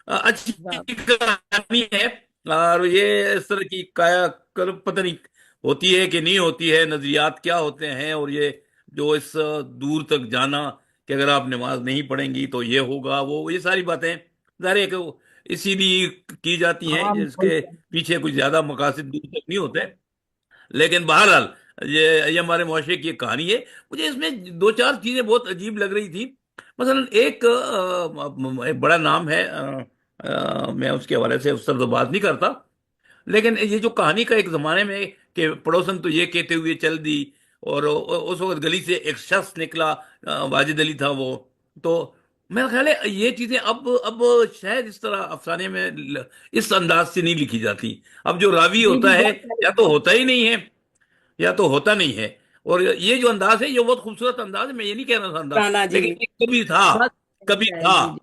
اچھی کہانی ہے, اور یہ اس طرح کی پتہ نہیں ہوتی ہے کہ نہیں ہوتی ہے, نظریات کیا ہوتے ہیں, اور یہ جو اس دور تک جانا کہ اگر آپ نماز نہیں پڑھیں گی تو یہ ہوگا, وہ یہ ساری باتیں ظاہر ہے کہ اسی لیے کی جاتی ہیں جس کے پیچھے کچھ زیادہ مقاصد دور تک نہیں ہوتے. لیکن بہرحال یہ ہمارے معاشرے کی ایک کہانی ہے. مجھے اس میں دو چار چیزیں بہت عجیب لگ رہی تھی. مثلا ایک بڑا نام ہے, میں اس کے حوالے سے اس طرح تو بات نہیں کرتا, لیکن یہ جو کہانی کا ایک زمانے میں کہ پڑوسن تو یہ کہتے ہوئے چل دی, اور اس وقت گلی سے ایک شخص نکلا, واجد علی تھا وہ. تو میرا خیال ہے یہ چیزیں اب شاید اس طرح افسانے میں اس انداز سے نہیں لکھی جاتی. اب جو راوی ہوتا ہے یا تو ہوتا ہی نہیں ہے یا تو ہوتا نہیں ہے. اور یہ جو انداز ہے یہ بہت خوبصورت انداز ہے, میں یہ نہیں کہہ رہا تھا انداز, لیکن کبھی تھا.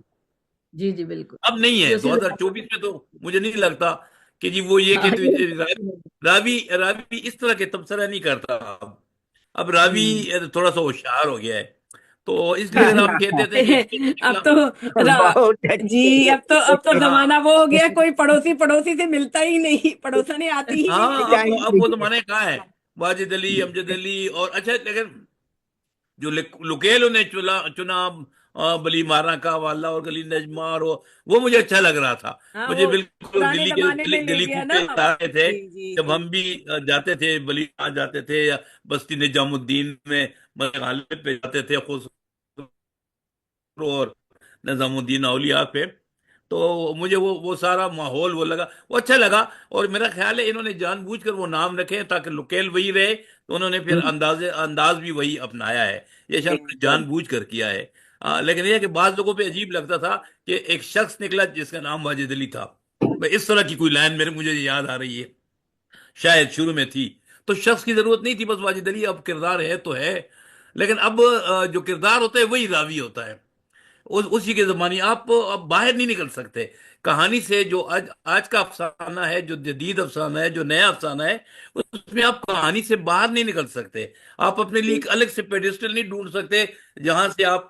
جی جی بالکل. اب نہیں ہے 2024 میں, تو مجھے نہیں لگتا کہ جی وہ یہ کہ راوی اس طرح کے تبصرہ نہیں کرتا. اب راوی تھوڑا سا ہوشیار ہو گیا ہے, تو اس لیے اگر آپ کہتے تھے اب تو زمانہ وہ ہو گیا, کوئی پڑوسی سے ملتا ہی نہیں, پڑوسنے آتی ہی. ہاں اب وہ زمانے کہاں ہے, واجد علی, امجد علی, اور اچھا لیکن جو لکیلوں نے چنا بلی مارا کا والا اور گلی نجمہ, اور وہ مجھے اچھا لگ رہا تھا. مجھے بالکل گلی کوپے آتے تھے جب ہم بھی جاتے تھے, بلی جاتے تھے یا بستی نظام الدین میں غالب پہ جاتے تھے, خسرو اور نظام الدین اولیاء پہ. تو مجھے وہ سارا ماحول وہ لگا, وہ اچھا لگا. اور میرا خیال ہے انہوں نے جان بوجھ کر وہ نام رکھے تاکہ لکیل وہی رہے, تو انہوں نے پھر انداز بھی وہی اپنایا ہے. یہ شاید جان بوجھ کر کیا ہے. لیکن یہ کہ بعض لوگوں پہ عجیب لگتا تھا کہ ایک شخص نکلا جس کا نام واجد علی تھا. اس طرح کی کوئی لائن مجھے یاد آ رہی ہے, شاید شروع میں تھی. تو شخص کی ضرورت نہیں تھی, بس واجد علی. اب کردار ہے تو ہے, لیکن اب جو کردار ہوتا ہے وہی راوی ہوتا ہے. اسی کے زمانے آپ اب باہر نہیں نکل سکتے کہانی سے. جو آج کا افسانہ ہے, جو جدید افسانہ ہے, جو نیا افسانہ ہے, اس میں آپ کہانی سے باہر نہیں نکل سکتے. آپ اپنے لیے ایک الگ سے پیڈسٹل نہیں ڈھونڈ سکتے جہاں سے آپ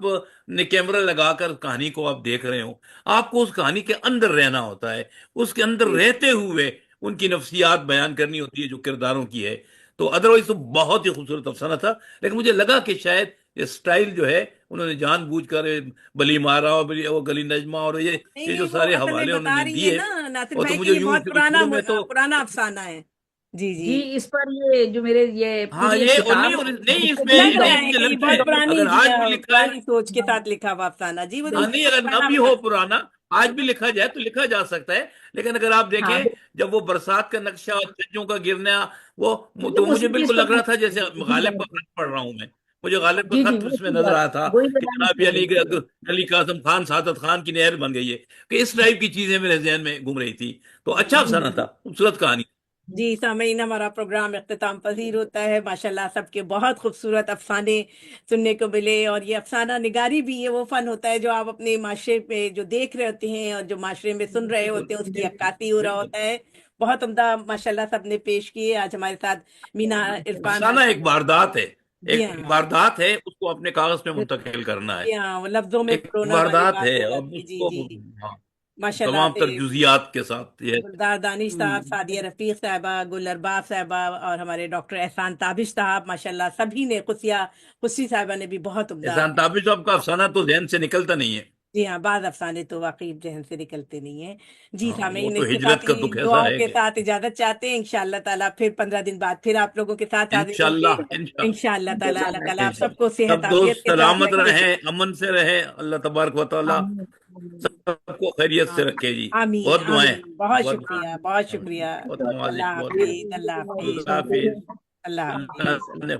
نے کیمرہ لگا کر کہانی کو آپ دیکھ رہے ہوں. آپ کو اس کہانی کے اندر رہنا ہوتا ہے, اس کے اندر رہتے ہوئے ان کی نفسیات بیان کرنی ہوتی ہے جو کرداروں کی ہے. تو ادروائز تو بہت ہی خوبصورت افسانہ تھا, لیکن مجھے لگا کہ شاید یہ سٹائل جو ہے انہوں نے جان بوجھ کر بلی مارا اور گلی نجمہ اور یہ جو سارے حوالے انہوں نے دیے, اور تو مجھے بہت پرانا افسانہ ہے. جی جی اس پر یہ جو میرے یہ نہیں اس میں اگر آج بھی لکھا ہے سوچ کے ساتھ لکھا ہوا افسانہ. جی وہ نہیں, اگر نہ بھی ہو پرانا, آج بھی لکھا جائے تو لکھا جا سکتا ہے. لیکن اگر آپ دیکھیں جب وہ برسات کا نقشہ اور چھجوں کا گرنا, وہ تو مجھے بالکل لگ رہا تھا جیسے غالب کا خط پڑھ رہا ہوں میں. مجھے غالب کا خط اس میں نظر آیا تھا کہ جناب علی قاسم خان سعادت خان کی نہر بن گئی ہے, کہ اس ٹائپ کی چیزیں میرے ذہن میں گھوم رہی تھی. تو اچھا افسانہ تھا, خوبصورت کہانی. جی سامعین، ہمارا پروگرام اختتام پذیر ہوتا ہے۔ ماشاءاللہ سب کے بہت خوبصورت افسانے سننے کو ملے، اور یہ افسانہ نگاری بھی یہ وہ فن ہوتا ہے جو آپ اپنے معاشرے پہ جو دیکھ رہے ہوتے ہیں اور جو معاشرے میں سن رہے ہوتے ہیں اس کی عکاسی ہو رہا ہوتا ہے۔ بہت عمدہ ماشاءاللہ سب نے پیش کیے۔ آج ہمارے ساتھ مینا عرفان افسانہ ایک واردات ہے، جی ایک ہاں، واردات ہے، اس کو اپنے کاغذ پہ منتقل کرنا ہے، جی ہاں، وہ لفظوں میں ایک پرونا والی واردات بات ہے، ہو اب جاتی ہے۔ اس جی کو جی ہاں ماشاءاللہ تمام تر سے جزیات کے ساتھ یہ گلدار دانش صاحب، سعدیہ رفیق صاحبہ، گل ارباب صاحبہ، اور ہمارے ڈاکٹر احسان تابش صاحب، ماشاءاللہ سبھی نے، خصی صاحبہ نے بھی بہت عمدہ۔ احسان تابش صاحب کا افسانہ تو ذہن سے نکلتا نہیں ہے، جی ہاں، بعض افسانے تو واقعی ذہن سے نکلتے نہیں ہیں۔ جی ہاں وہ سامعین، تو اس کے ہجرت ساتھ کا ہی دکھ ایسا دعاؤں ہے کے کہ ساتھ اجازت چاہتے ہیں۔ انشاءاللہ تعالیٰ پھر 15 دن بعد پھر آپ لوگوں کے ساتھ حاضر ہوں گے انشاءاللہ انشاءاللہ تعالیٰ۔ اللہ تعالیٰ آپ سب کو انشاءاللہ صحت سب عافیت دوست کے ساتھ سلامت رکھے۔ رہیں، امن سے رہیں، اللہ تبارک و تعالیٰ سب کو خیریت سے رکھے جی۔ آمین بہت دعائیں، آمین، بہت بہت شکریہ، بہت شکریہ۔ بہت اللہ نوازش، بہت حافظ، اللہ حافظ، خدا حافظ۔ اللہ حافظ۔ اللہ نے